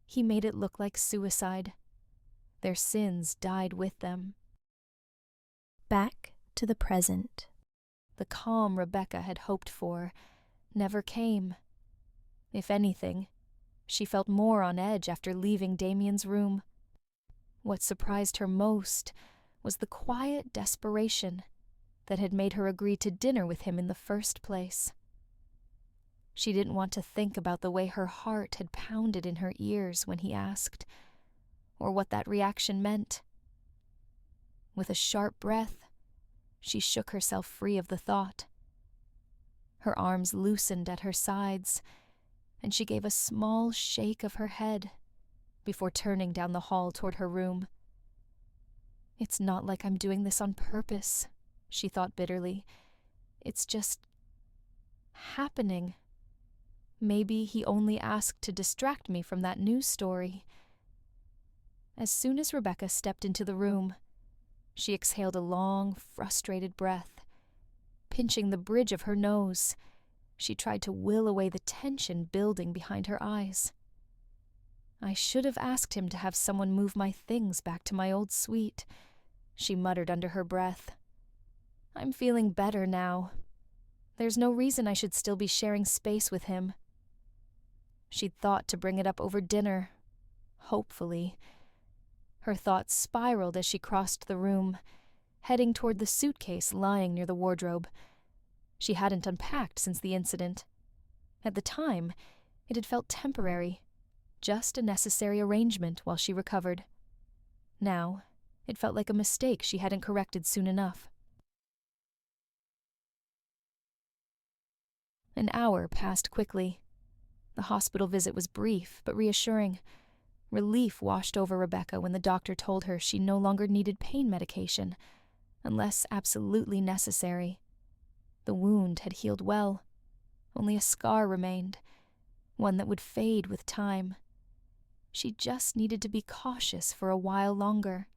he made it look like suicide. Their sins died with them. Back to the present. The calm Rebecca had hoped for never came. If anything, she felt more on edge after leaving Damien's room. What surprised her most was the quiet desperation that had made her agree to dinner with him in the first place. She didn't want to think about the way her heart had pounded in her ears when he asked, or what that reaction meant. With a sharp breath, she shook herself free of the thought. Her arms loosened at her sides, and she gave a small shake of her head before turning down the hall toward her room. It's not like I'm doing this on purpose, she thought bitterly. It's just happening. Maybe he only asked to distract me from that news story. As soon as Rebecca stepped into the room, she exhaled a long, frustrated breath. Pinching the bridge of her nose, she tried to will away the tension building behind her eyes. I should have asked him to have someone move my things back to my old suite, she muttered under her breath. I'm feeling better now. There's no reason I should still be sharing space with him. She'd thought to bring it up over dinner, hopefully. Her thoughts spiraled as she crossed the room, heading toward the suitcase lying near the wardrobe. She hadn't unpacked since the incident. At the time, it had felt temporary, just a necessary arrangement while she recovered. Now, it felt like a mistake she hadn't corrected soon enough. An hour passed quickly. The hospital visit was brief but reassuring. Relief washed over Rebecca when the doctor told her she no longer needed pain medication, unless absolutely necessary. The wound had healed well. Only a scar remained, one that would fade with time. She just needed to be cautious for a while longer.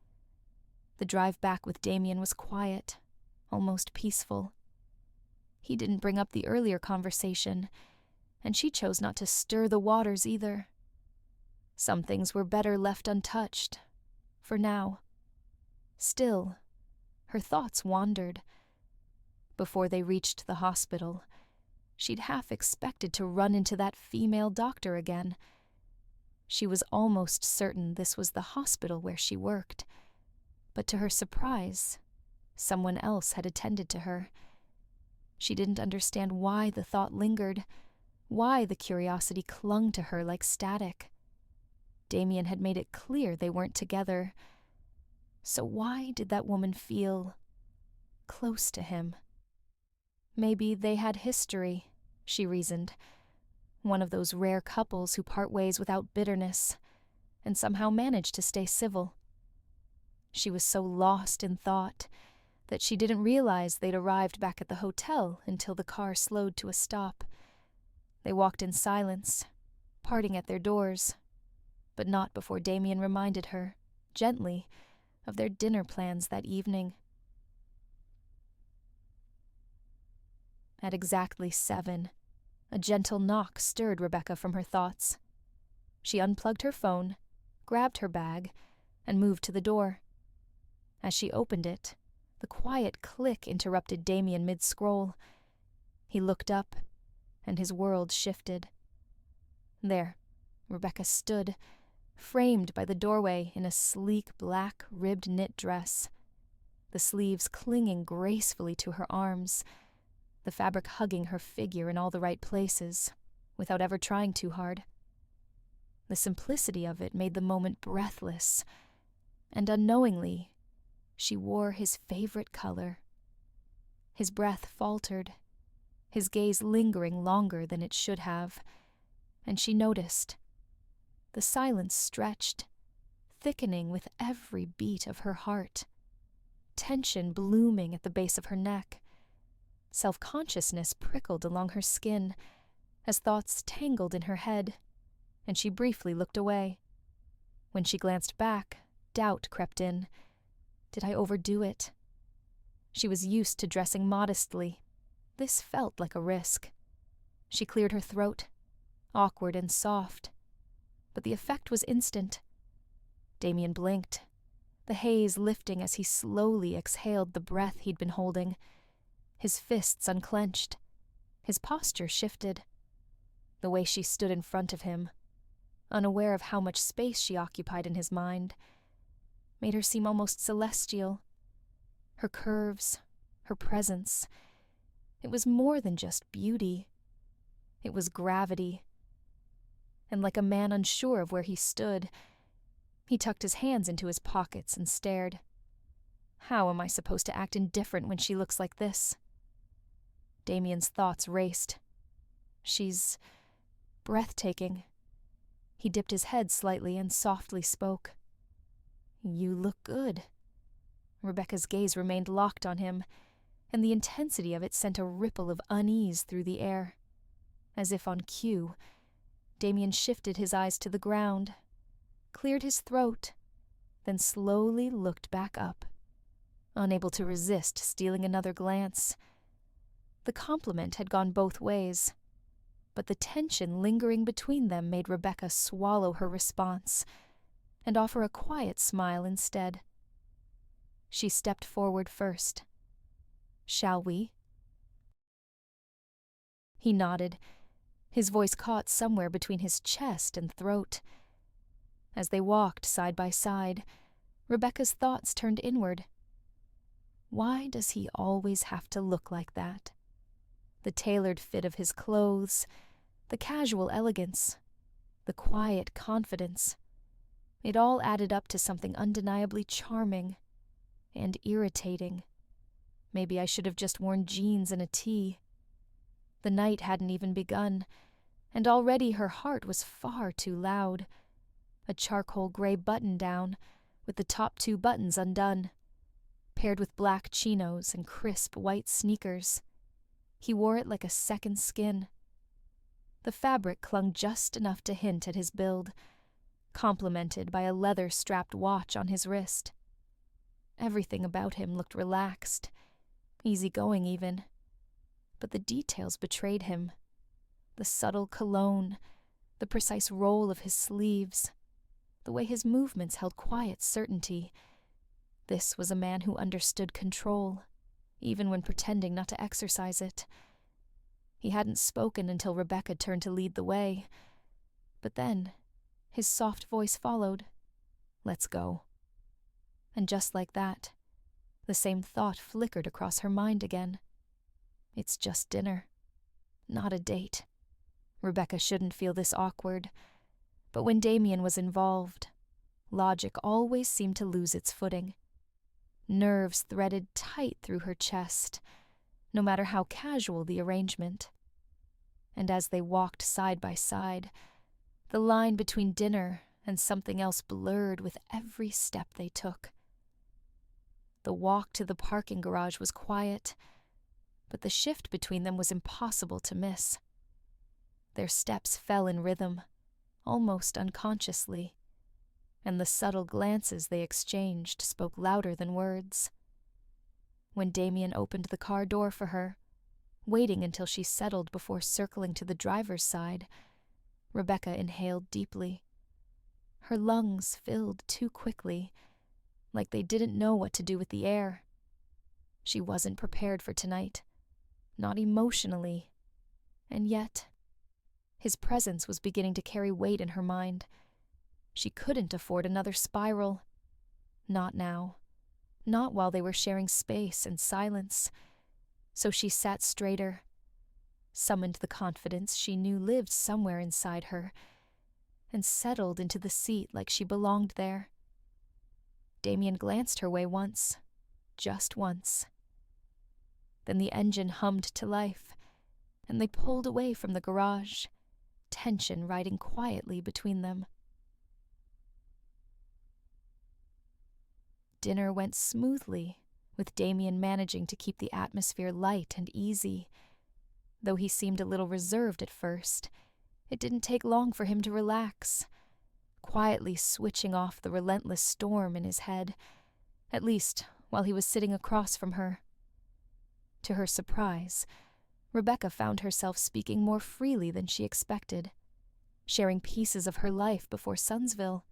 The drive back with Damien was quiet, almost peaceful. He didn't bring up the earlier conversation, and she chose not to stir the waters either. Some things were better left untouched, for now. Still, her thoughts wandered. Before they reached the hospital, she'd half expected to run into that female doctor again. She was almost certain this was the hospital where she worked, but to her surprise, someone else had attended to her. She didn't understand why the thought lingered, why the curiosity clung to her like static. Damien had made it clear they weren't together. So why did that woman feel close to him? Maybe they had history, she reasoned. One of those rare couples who part ways without bitterness, and somehow manage to stay civil. She was so lost in thought that she didn't realize they'd arrived back at the hotel until the car slowed to a stop. They walked in silence, parting at their doors, but not before Damien reminded her, gently, of their dinner plans that evening. At exactly 7, a gentle knock stirred Rebecca from her thoughts. She unplugged her phone, grabbed her bag, and moved to the door. As she opened it, the quiet click interrupted Damien mid-scroll. He looked up, and his world shifted. There, Rebecca stood, framed by the doorway in a sleek black ribbed knit dress, the sleeves clinging gracefully to her arms, the fabric hugging her figure in all the right places, without ever trying too hard. The simplicity of it made the moment breathless, and unknowingly, she wore his favorite color. His breath faltered, his gaze lingering longer than it should have, and she noticed. The silence stretched, thickening with every beat of her heart, tension blooming at the base of her neck. Self-consciousness prickled along her skin as thoughts tangled in her head, and she briefly looked away. When she glanced back, doubt crept in. Did I overdo it? She was used to dressing modestly. This felt like a risk. She cleared her throat, awkward and soft, but the effect was instant. Damien blinked, the haze lifting as he slowly exhaled the breath he'd been holding. His fists unclenched. His posture shifted. The way she stood in front of him, unaware of how much space she occupied in his mind, made her seem almost celestial. Her curves, her presence. It was more than just beauty. It was gravity. And like a man unsure of where he stood, he tucked his hands into his pockets and stared. How am I supposed to act indifferent when she looks like this? Damien's thoughts raced. She's breathtaking. He dipped his head slightly and softly spoke. You look good. Rebecca's gaze remained locked on him, and the intensity of it sent a ripple of unease through the air. As if on cue, Damien shifted his eyes to the ground, cleared his throat, then slowly looked back up, unable to resist stealing another glance. The compliment had gone both ways, but the tension lingering between them made Rebecca swallow her response and offer a quiet smile instead. She stepped forward first. Shall we? He nodded, his voice caught somewhere between his chest and throat. As they walked side by side, Rebecca's thoughts turned inward. Why does he always have to look like that? The tailored fit of his clothes, the casual elegance, the quiet confidence. It all added up to something undeniably charming and irritating. Maybe I should have just worn jeans and a tee. The night hadn't even begun, and already her heart was far too loud. A charcoal gray button-down, with the top 2 buttons undone, paired with black chinos and crisp white sneakers. He wore it like a second skin. The fabric clung just enough to hint at his build, complemented by a leather-strapped watch on his wrist. Everything about him looked relaxed, easygoing even. But the details betrayed him. The subtle cologne, the precise roll of his sleeves, the way his movements held quiet certainty. This was a man who understood control, even when pretending not to exercise it. He hadn't spoken until Rebecca turned to lead the way. But then, his soft voice followed. "Let's go." And just like that, the same thought flickered across her mind again. It's just dinner, not a date. Rebecca shouldn't feel this awkward. But when Damien was involved, logic always seemed to lose its footing. Nerves threaded tight through her chest, no matter how casual the arrangement. And as they walked side by side, the line between dinner and something else blurred with every step they took. The walk to the parking garage was quiet, but the shift between them was impossible to miss. Their steps fell in rhythm, almost unconsciously, and the subtle glances they exchanged spoke louder than words. When Damien opened the car door for her, waiting until she settled before circling to the driver's side, Rebecca inhaled deeply. Her lungs filled too quickly, like they didn't know what to do with the air. She wasn't prepared for tonight, not emotionally, and yet his presence was beginning to carry weight in her mind. She couldn't afford another spiral. Not now. Not while they were sharing space and silence. So she sat straighter, summoned the confidence she knew lived somewhere inside her, and settled into the seat like she belonged there. Damien glanced her way once, just once. Then the engine hummed to life, and they pulled away from the garage, tension riding quietly between them. Dinner went smoothly, with Damien managing to keep the atmosphere light and easy. Though he seemed a little reserved at first, it didn't take long for him to relax, quietly switching off the relentless storm in his head, at least while he was sitting across from her. To her surprise, Rebecca found herself speaking more freely than she expected, sharing pieces of her life before Sunsville.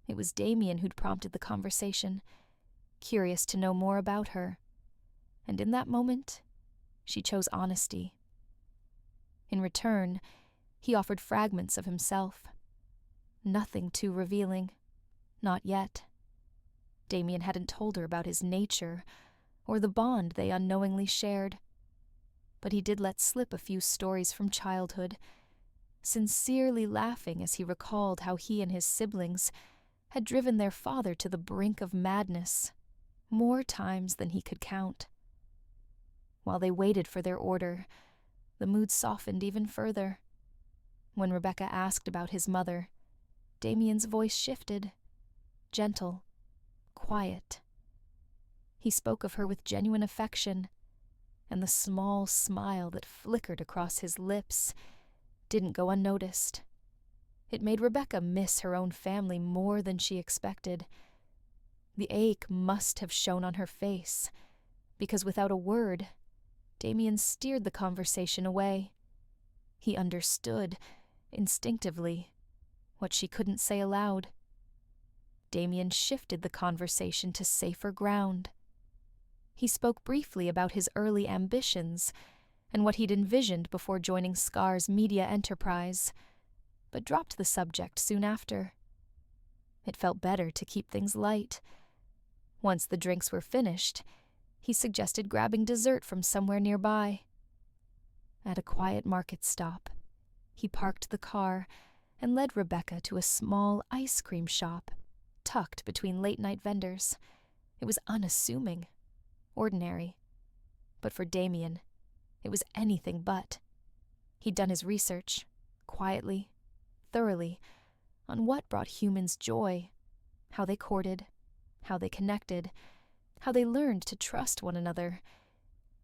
It was Damien who'd prompted the conversation, curious to know more about her, and in that moment, she chose honesty. In return, he offered fragments of himself. Nothing too revealing, not yet. Damien hadn't told her about his nature or the bond they unknowingly shared, but he did let slip a few stories from childhood, sincerely laughing as he recalled how he and his siblings had driven their father to the brink of madness more times than he could count. While they waited for their order, the mood softened even further. When Rebecca asked about his mother, Damien's voice shifted, gentle, quiet. He spoke of her with genuine affection, and the small smile that flickered across his lips didn't go unnoticed. It made Rebecca miss her own family more than she expected. The ache must have shown on her face, because without a word, Damien steered the conversation away. He understood, instinctively, what she couldn't say aloud. Damien shifted the conversation to safer ground. He spoke briefly about his early ambitions and what he'd envisioned before joining Scar's media enterprise, but dropped the subject soon after. It felt better to keep things light. Once the drinks were finished, he suggested grabbing dessert from somewhere nearby. At a quiet market stop, he parked the car and led Rebecca to a small ice cream shop, tucked between late-night vendors. It was unassuming, ordinary. But for Damien, it was anything but. He'd done his research, quietly, thoroughly, on what brought humans joy, how they courted, how they connected, how they learned to trust one another.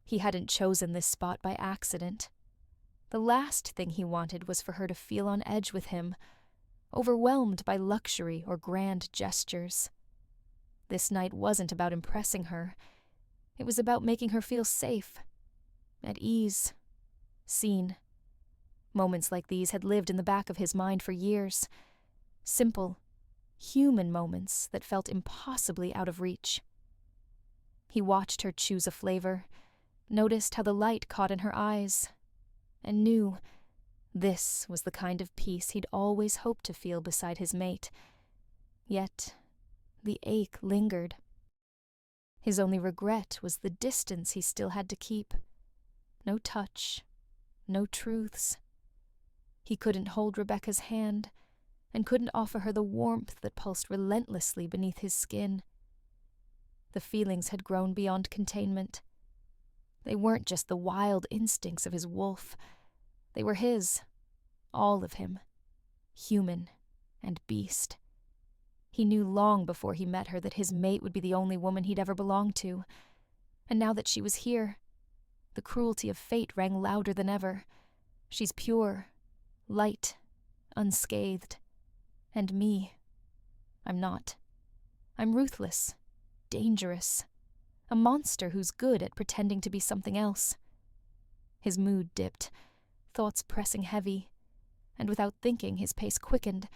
He hadn't chosen this spot by accident. The last thing he wanted was for her to feel on edge with him, overwhelmed by luxury or grand gestures. This night wasn't about impressing her. It was about making her feel safe, at ease, seen. Moments like these had lived in the back of his mind for years. Simple, human moments that felt impossibly out of reach. He watched her choose a flavor, noticed how the light caught in her eyes, and knew this was the kind of peace he'd always hoped to feel beside his mate. Yet the ache lingered. His only regret was the distance he still had to keep. No touch, no truths. He couldn't hold Rebecca's hand, and couldn't offer her the warmth that pulsed relentlessly beneath his skin. The feelings had grown beyond containment. They weren't just the wild instincts of his wolf. They were his, all of him, human and beast. He knew long before he met her that his mate would be the only woman he'd ever belonged to. And now that she was here, the cruelty of fate rang louder than ever. She's pure, light, unscathed. And me, I'm not. I'm ruthless, dangerous, a monster who's good at pretending to be something else. His mood dipped, thoughts pressing heavy, and without thinking his pace quickened,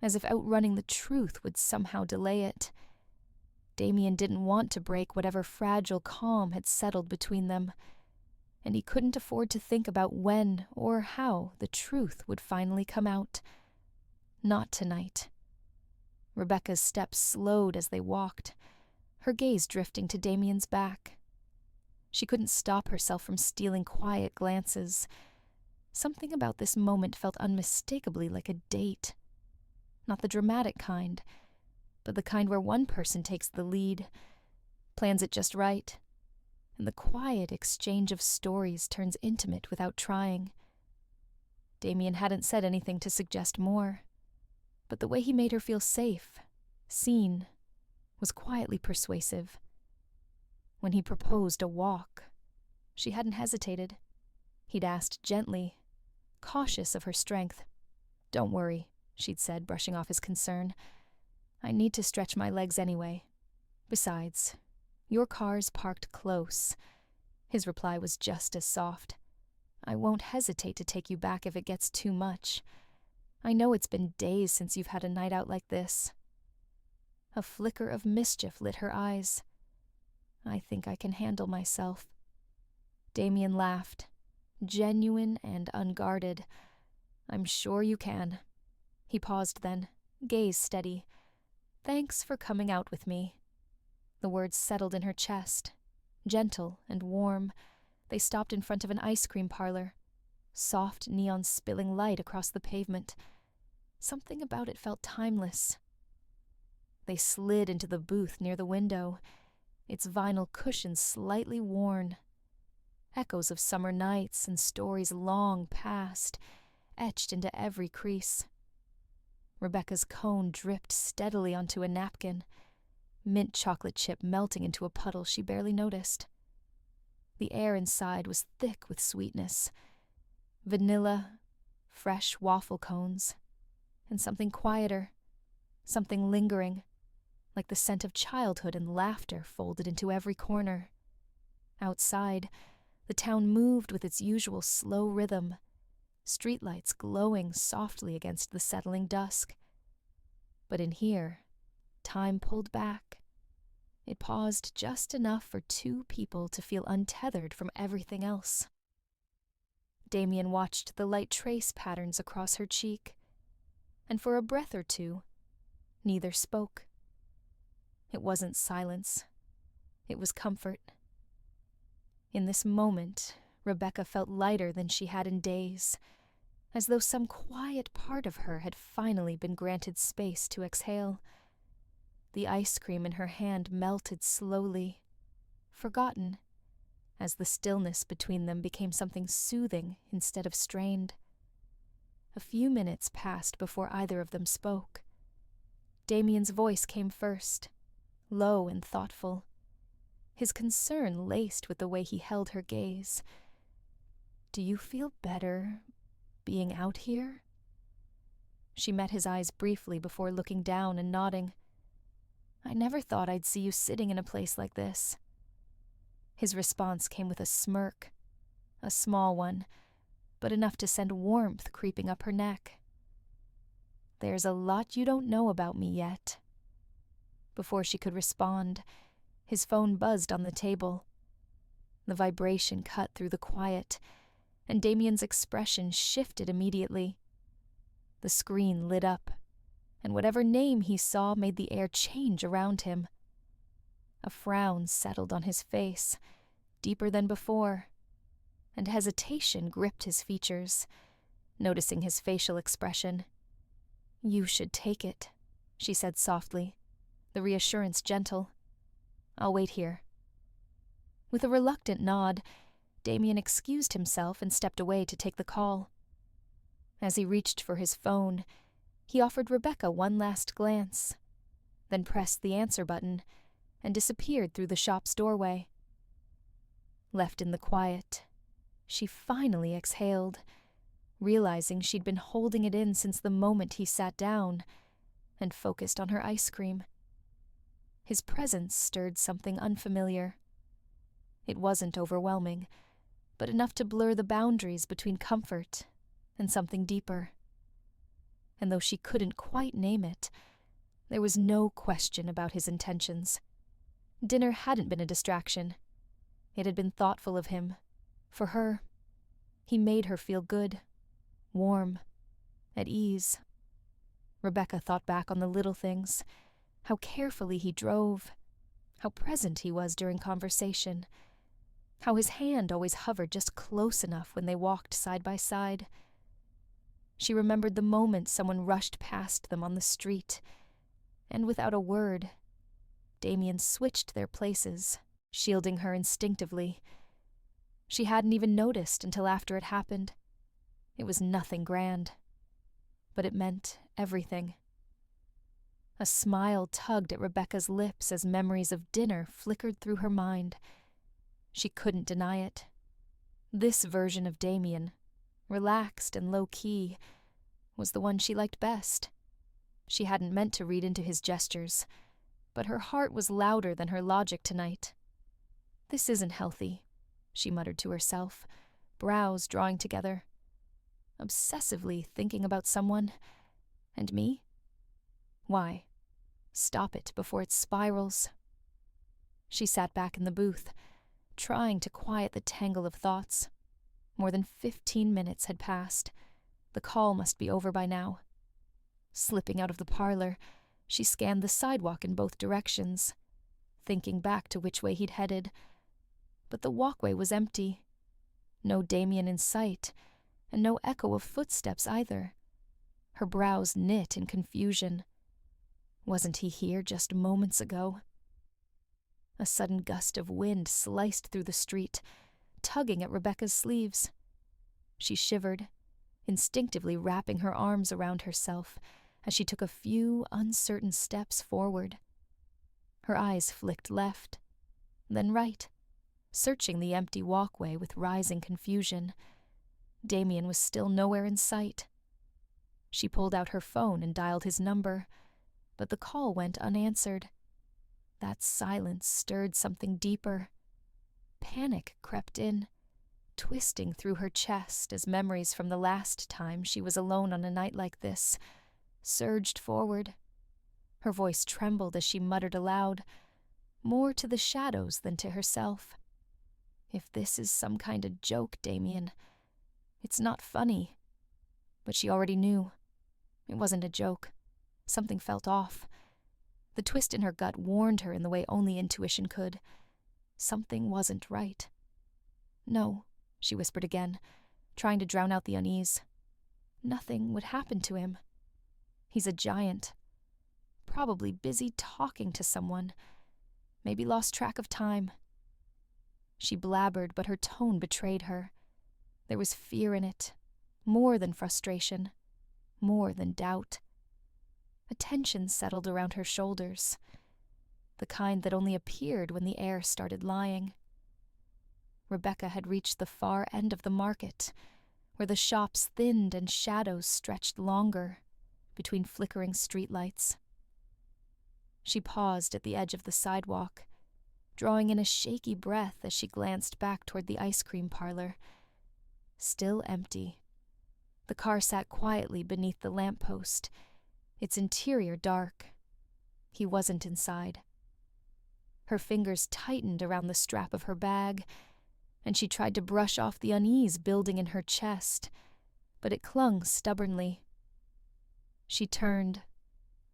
as if outrunning the truth would somehow delay it. Damien didn't want to break whatever fragile calm had settled between them, and he couldn't afford to think about when or how the truth would finally come out. Not tonight. Rebecca's steps slowed as they walked, her gaze drifting to Damien's back. She couldn't stop herself from stealing quiet glances. Something about this moment felt unmistakably like a date. Not the dramatic kind, but the kind where one person takes the lead, plans it just right, and the quiet exchange of stories turns intimate without trying. Damien hadn't said anything to suggest more, but the way he made her feel safe, seen, was quietly persuasive. When he proposed a walk, she hadn't hesitated. He'd asked gently, cautious of her strength. "Don't worry," she'd said, brushing off his concern. "I need to stretch my legs anyway. Besides, your car's parked close." His reply was just as soft. "I won't hesitate to take you back if it gets too much. I know it's been days since you've had a night out like this." A flicker of mischief lit her eyes. "I think I can handle myself." Damien laughed, genuine and unguarded. "I'm sure you can." He paused then, gaze steady. "Thanks for coming out with me." The words settled in her chest, gentle and warm. They stopped in front of an ice cream parlor. Soft neon spilling light across the pavement. Something about it felt timeless. They slid into the booth near the window, its vinyl cushions slightly worn. Echoes of summer nights and stories long past, etched into every crease. Rebecca's cone dripped steadily onto a napkin, mint chocolate chip melting into a puddle she barely noticed. The air inside was thick with sweetness. Vanilla, fresh waffle cones, and something quieter, something lingering, like the scent of childhood and laughter folded into every corner. Outside, the town moved with its usual slow rhythm, streetlights glowing softly against the settling dusk. But in here, time pulled back. It paused just enough for two people to feel untethered from everything else. Damien watched the light trace patterns across her cheek, and for a breath or two, neither spoke. It wasn't silence. It was comfort. In this moment, Rebecca felt lighter than she had in days, as though some quiet part of her had finally been granted space to exhale. The ice cream in her hand melted slowly, forgotten, as the stillness between them became something soothing instead of strained. A few minutes passed before either of them spoke. Damien's voice came first, low and thoughtful, his concern laced with the way he held her gaze. "Do you feel better being out here?" She met his eyes briefly before looking down and nodding. I never thought I'd see you sitting in a place like this." His response came with a smirk, a small one, but enough to send warmth creeping up her neck. "There's a lot you don't know about me yet." Before she could respond, his phone buzzed on the table. The vibration cut through the quiet, and Damien's expression shifted immediately. The screen lit up, and whatever name he saw made the air change around him. A frown settled on his face, deeper than before, and hesitation gripped his features, noticing his facial expression. "You should take it," she said softly, the reassurance gentle. "I'll wait here." With a reluctant nod, Damien excused himself and stepped away to take the call. As he reached for his phone, he offered Rebecca one last glance, then pressed the answer button and disappeared through the shop's doorway. Left in the quiet, she finally exhaled, realizing she'd been holding it in since the moment he sat down, and focused on her ice cream. His presence stirred something unfamiliar. It wasn't overwhelming, but enough to blur the boundaries between comfort and something deeper. And though she couldn't quite name it, there was no question about his intentions. Dinner hadn't been a distraction. It had been thoughtful of him. For her, he made her feel good, warm, at ease. Rebecca thought back on the little things, how carefully he drove, how present he was during conversation, how his hand always hovered just close enough when they walked side by side. She remembered the moment someone rushed past them on the street, and without a word, Damien switched their places, shielding her instinctively. She hadn't even noticed until after it happened. It was nothing grand, but it meant everything. A smile tugged at Rebecca's lips as memories of dinner flickered through her mind. She couldn't deny it. This version of Damien, relaxed and low-key, was the one she liked best. She hadn't meant to read into his gestures, but her heart was louder than her logic tonight. "This isn't healthy," she muttered to herself, brows drawing together. "Obsessively thinking about someone, and me? Why? Stop it before it spirals." She sat back in the booth, trying to quiet the tangle of thoughts. More than 15 minutes had passed. The call must be over by now. Slipping out of the parlor, she scanned the sidewalk in both directions, thinking back to which way he'd headed. But the walkway was empty. No Damien in sight, and no echo of footsteps either. Her brows knit in confusion. Wasn't he here just moments ago? A sudden gust of wind sliced through the street, tugging at Rebecca's sleeves. She shivered, instinctively wrapping her arms around herself as she took a few uncertain steps forward. Her eyes flicked left, then right, searching the empty walkway with rising confusion. Damien was still nowhere in sight. She pulled out her phone and dialed his number, but the call went unanswered. That silence stirred something deeper. Panic crept in, twisting through her chest as memories from the last time she was alone on a night like this surged forward. Her voice trembled as she muttered aloud, more to the shadows than to herself. "If this is some kind of joke, Damien, it's not funny." But she already knew. It wasn't a joke. Something felt off. The twist in her gut warned her in the way only intuition could. Something wasn't right. "No," she whispered again, trying to drown out the unease. "Nothing would happen to him. He's a giant. Probably busy talking to someone. Maybe lost track of time." She blabbered, but her tone betrayed her. There was fear in it, more than frustration, more than doubt. A tension settled around her shoulders, the kind that only appeared when the air started lying. Rebecca had reached the far end of the market, where the shops thinned and shadows stretched longer between flickering streetlights. She paused at the edge of the sidewalk, drawing in a shaky breath as she glanced back toward the ice cream parlor. Still empty. The car sat quietly beneath the lamppost, its interior dark. He wasn't inside. Her fingers tightened around the strap of her bag, and she tried to brush off the unease building in her chest, but it clung stubbornly. She turned,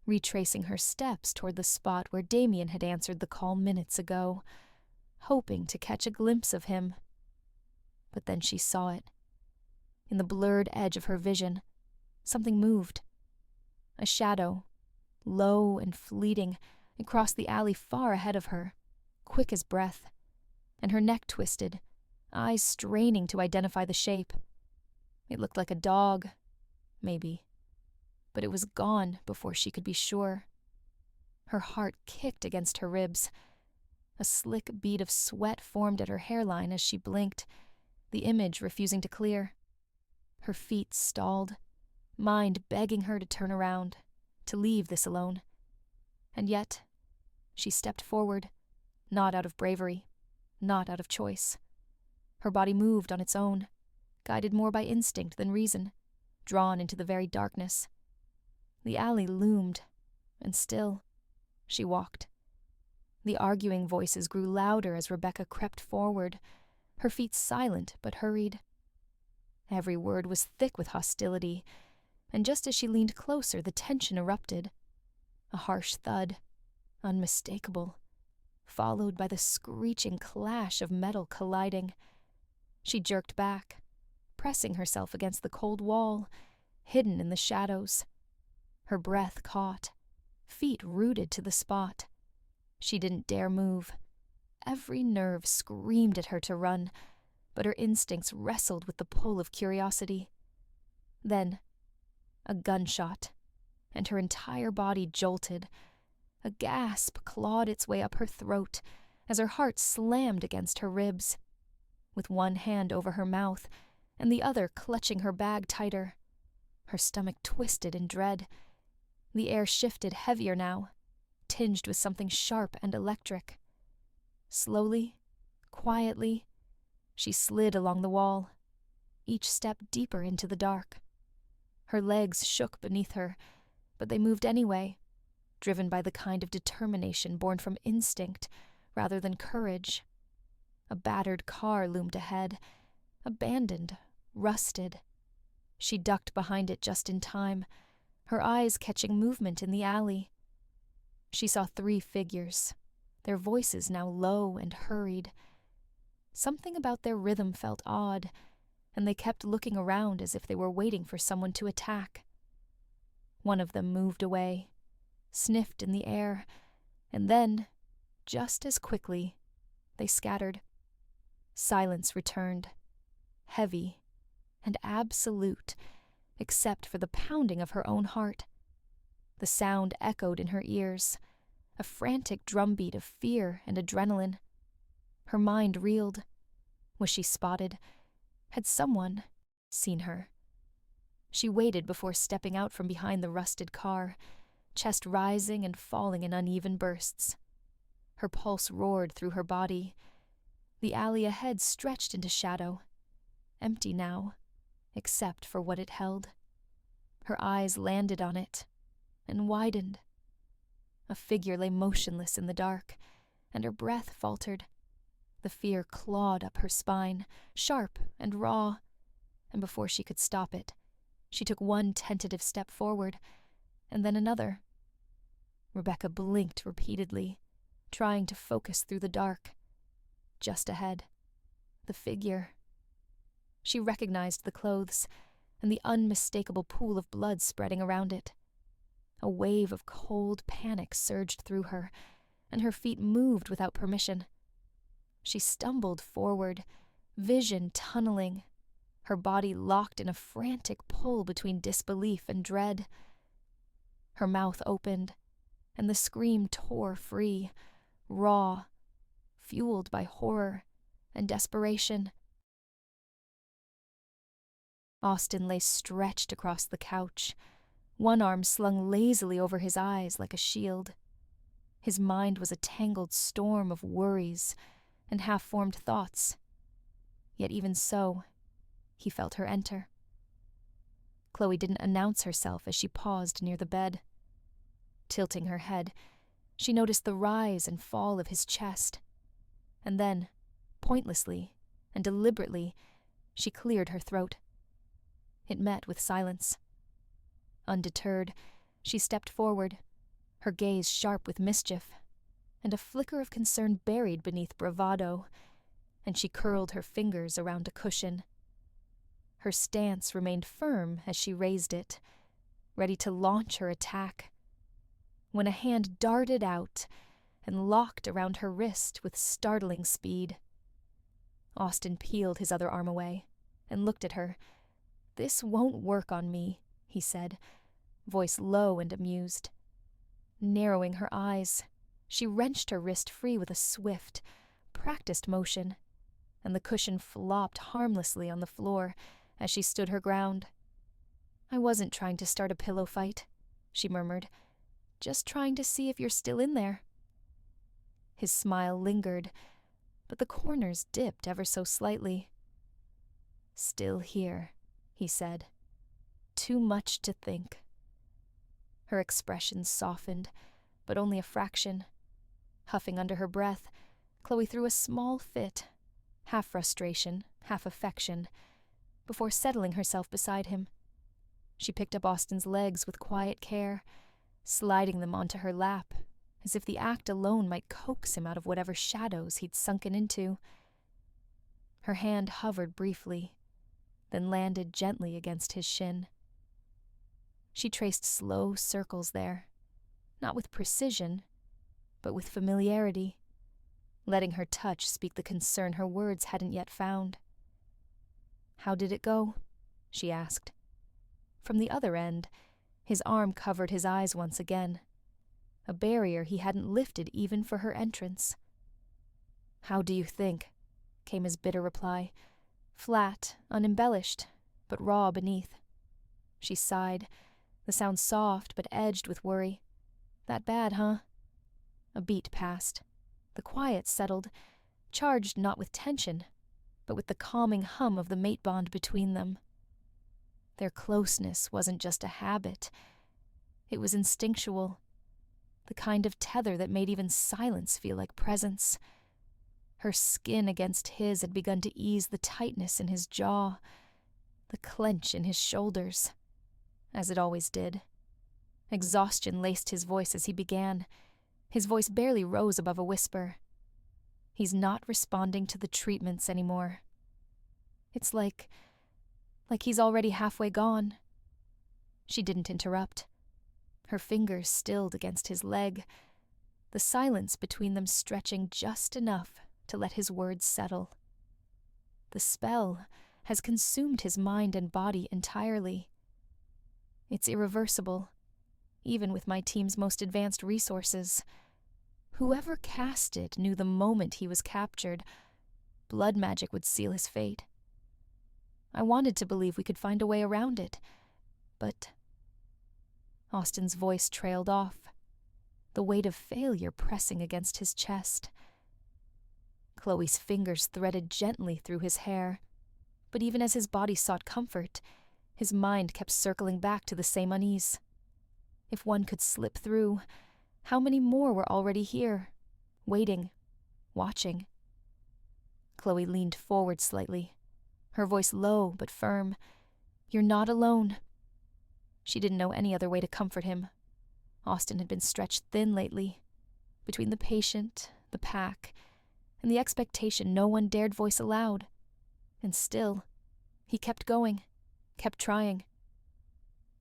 retracing her steps toward the spot where Damien had answered the call minutes ago, hoping to catch a glimpse of him. But then she saw it. In the blurred edge of her vision, something moved. A shadow, low and fleeting, across the alley far ahead of her, quick as breath, and her neck twisted, eyes straining to identify the shape. It looked like a dog, maybe, but it was gone before she could be sure. Her heart kicked against her ribs. A slick bead of sweat formed at her hairline as she blinked, the image refusing to clear. Her feet stalled, mind begging her to turn around, to leave this alone. And yet, she stepped forward, not out of bravery, not out of choice. Her body moved on its own, guided more by instinct than reason, drawn into the very darkness. The alley loomed, and still, she walked. The arguing voices grew louder as Rebecca crept forward, her feet silent but hurried. Every word was thick with hostility, and just as she leaned closer, the tension erupted. A harsh thud, unmistakable, followed by the screeching clash of metal colliding. She jerked back, pressing herself against the cold wall, hidden in the shadows. Her breath caught, feet rooted to the spot. She didn't dare move. Every nerve screamed at her to run, but her instincts wrestled with the pull of curiosity. Then, a gunshot, and her entire body jolted. A gasp clawed its way up her throat as her heart slammed against her ribs. With one hand over her mouth and the other clutching her bag tighter, her stomach twisted in dread. The air shifted heavier now, tinged with something sharp and electric. Slowly, quietly, she slid along the wall, each step deeper into the dark. Her legs shook beneath her, but they moved anyway, driven by the kind of determination born from instinct rather than courage. A battered car loomed ahead, abandoned, rusted. She ducked behind it just in time, her eyes catching movement in the alley. She saw 3 figures, their voices now low and hurried. Something about their rhythm felt odd, and they kept looking around as if they were waiting for someone to attack. One of them moved away, sniffed in the air, and then, just as quickly, they scattered. Silence returned, heavy and absolute, except for the pounding of her own heart. The sound echoed in her ears, a frantic drumbeat of fear and adrenaline. Her mind reeled. Was she spotted? Had someone seen her? She waited before stepping out from behind the rusted car, chest rising and falling in uneven bursts. Her pulse roared through her body. The alley ahead stretched into shadow, empty now, except for what it held. Her eyes landed on it, and widened. A figure lay motionless in the dark, and her breath faltered. The fear clawed up her spine, sharp and raw, and before she could stop it, she took one tentative step forward, and then another. Rebecca blinked repeatedly, trying to focus through the dark. Just ahead, the figure. She recognized the clothes and the unmistakable pool of blood spreading around it. A wave of cold panic surged through her, and her feet moved without permission. She stumbled forward, vision tunneling, her body locked in a frantic pull between disbelief and dread. Her mouth opened, and the scream tore free, raw, fueled by horror and desperation. Austin lay stretched across the couch, one arm slung lazily over his eyes like a shield. His mind was a tangled storm of worries and half-formed thoughts. Yet even so, he felt her enter. Chloe didn't announce herself as she paused near the bed. Tilting her head, she noticed the rise and fall of his chest, and then, pointlessly and deliberately, she cleared her throat. It met with silence. Undeterred, she stepped forward, her gaze sharp with mischief, and a flicker of concern buried beneath bravado, and she curled her fingers around a cushion. Her stance remained firm as she raised it, ready to launch her attack, when a hand darted out and locked around her wrist with startling speed. Austin peeled his other arm away and looked at her. "This won't work on me," he said, voice low and amused. Narrowing her eyes, she wrenched her wrist free with a swift, practiced motion, and the cushion flopped harmlessly on the floor as she stood her ground. "I wasn't trying to start a pillow fight," she murmured. "Just trying to see if you're still in there." His smile lingered, but the corners dipped ever so slightly. "Still here," he said. "Too much to think." Her expression softened, but only a fraction. Huffing under her breath, Chloe threw a small fit, half frustration, half affection, before settling herself beside him. She picked up Austin's legs with quiet care, sliding them onto her lap, as if the act alone might coax him out of whatever shadows he'd sunken into. Her hand hovered briefly, then landed gently against his shin. She traced slow circles there, not with precision, but with familiarity, letting her touch speak the concern her words hadn't yet found. "How did it go?" she asked. From the other end, his arm covered his eyes once again, a barrier he hadn't lifted even for her entrance. "How do you think?" came his bitter reply, flat, unembellished, but raw beneath. She sighed, the sound soft but edged with worry. "That bad, huh?" A beat passed. The quiet settled, charged not with tension, but with the calming hum of the mate bond between them. Their closeness wasn't just a habit. It was instinctual, the kind of tether that made even silence feel like presence. Her skin against his had begun to ease the tightness in his jaw, the clench in his shoulders, as it always did. Exhaustion laced his voice as he began. His voice barely rose above a whisper. "He's not responding to the treatments anymore. It's like he's already halfway gone." She didn't interrupt. Her fingers stilled against his leg, the silence between them stretching just enough to let his words settle. "The spell has consumed his mind and body entirely. It's irreversible, even with my team's most advanced resources. Whoever cast it knew the moment he was captured, blood magic would seal his fate. I wanted to believe we could find a way around it, but..." Austin's voice trailed off, the weight of failure pressing against his chest. Chloe's fingers threaded gently through his hair, but even as his body sought comfort, his mind kept circling back to the same unease. If one could slip through, how many more were already here, waiting, watching? Chloe leaned forward slightly, her voice low but firm. "You're not alone." She didn't know any other way to comfort him. Austin had been stretched thin lately, between the patient, the pack, and the expectation no one dared voice aloud. And still, he kept going, kept trying.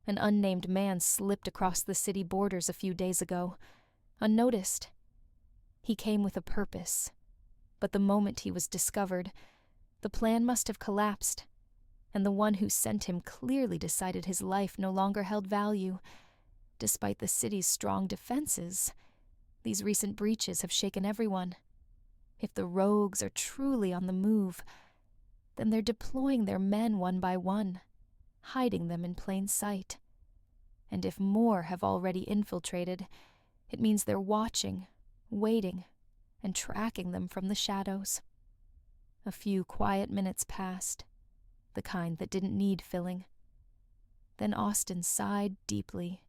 An unnamed man slipped across the city borders a few days ago, unnoticed. He came with a purpose, but the moment he was discovered, the plan must have collapsed, and the one who sent him clearly decided his life no longer held value. Despite the city's strong defenses, these recent breaches have shaken everyone. If the rogues are truly on the move, then they're deploying their men one by one, hiding them in plain sight. And if more have already infiltrated, It means they're watching, waiting, and tracking them from the shadows. A few quiet minutes passed, the kind that didn't need filling. Then Austin sighed deeply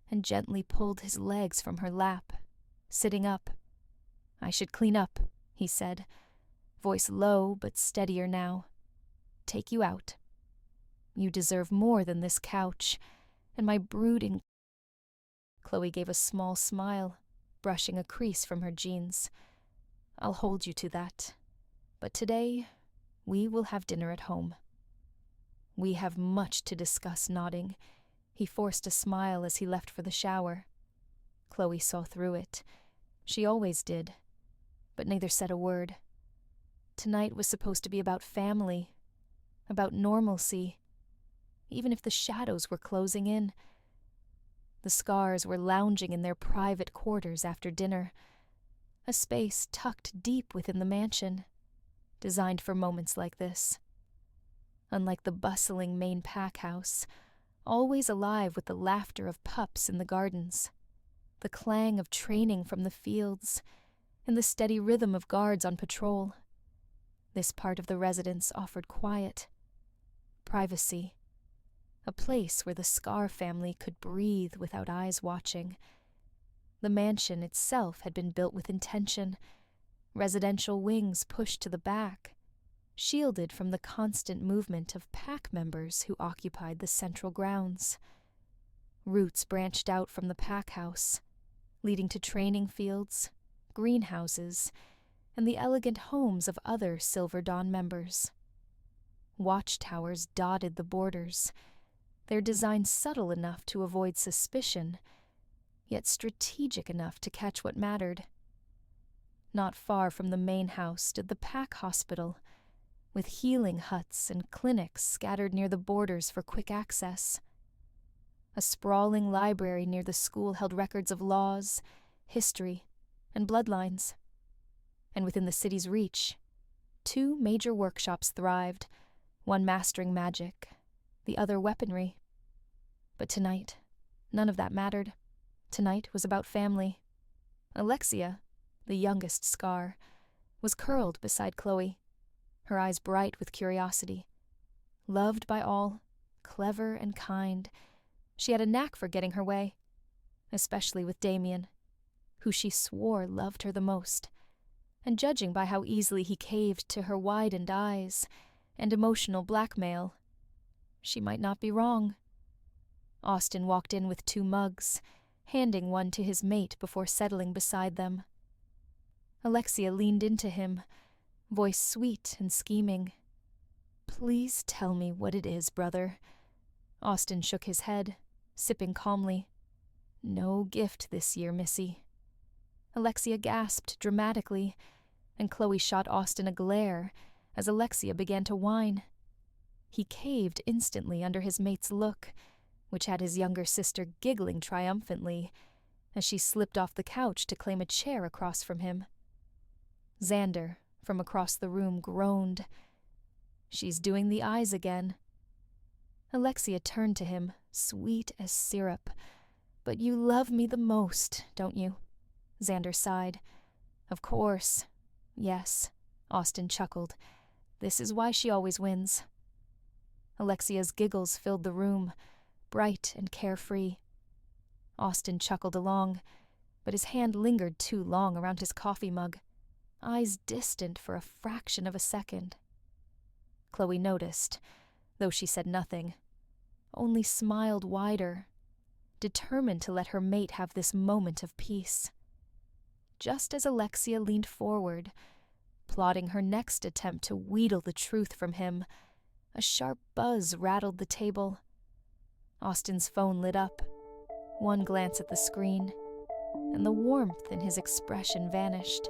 and gently pulled his legs from her lap, sitting up. "I should clean up," he said, voice low but steadier now. "Take you out. You deserve more than this couch, and my brooding—" Chloe gave a small smile, brushing a crease from her jeans. "I'll hold you to that. But today, we will have dinner at home." "We have much to discuss," nodding. He forced a smile as he left for the shower. Chloe saw through it. She always did, but neither said a word. Tonight was supposed to be about family, about normalcy, even if the shadows were closing in. The Scars were lounging in their private quarters after dinner, a space tucked deep within the mansion, designed for moments like this. Unlike the bustling main pack house, always alive with the laughter of pups in the gardens, the clang of training from the fields, and the steady rhythm of guards on patrol, this part of the residence offered quiet, privacy, a place where the Scar family could breathe without eyes watching. The mansion itself had been built with intention, residential wings pushed to the back, shielded from the constant movement of pack members who occupied the central grounds. Routes branched out from the pack house, leading to training fields, greenhouses, and the elegant homes of other Silver Dawn members. Watchtowers dotted the borders, their design subtle enough to avoid suspicion, yet strategic enough to catch what mattered. Not far from the main house stood the pack hospital, with healing huts and clinics scattered near the borders for quick access. A sprawling library near the school held records of laws, history, and bloodlines. And within the city's reach, 2 major workshops thrived, one mastering magic, the other weaponry. But tonight, none of that mattered. Tonight was about family. Alexia, the youngest Scar, was curled beside Chloe, her eyes bright with curiosity. Loved by all, clever and kind, she had a knack for getting her way, especially with Damien, who she swore loved her the most, and judging by how easily he caved to her widened eyes and emotional blackmail, she might not be wrong. Austin walked in with 2 mugs, handing one to his mate before settling beside them. Alexia leaned into him, voice sweet and scheming. "Please tell me what it is, brother." Austin shook his head, sipping calmly. "No gift this year, missy." Alexia gasped dramatically, and Chloe shot Austin a glare as Alexia began to whine. He caved instantly under his mate's look, which had his younger sister giggling triumphantly as she slipped off the couch to claim a chair across from him. Xander, from across the room, groaned. "She's doing the eyes again." Alexia turned to him, sweet as syrup. "But you love me the most, don't you?" Xander sighed. "Of course. Yes," Austin chuckled. "This is why she always wins." Alexia's giggles filled the room, bright and carefree. Austin chuckled along, but his hand lingered too long around his coffee mug, eyes distant for a fraction of a second. Chloe noticed, though she said nothing, only smiled wider, determined to let her mate have this moment of peace. Just as Alexia leaned forward, plotting her next attempt to wheedle the truth from him, a sharp buzz rattled the table. Austin's phone lit up, one glance at the screen, and the warmth in his expression vanished.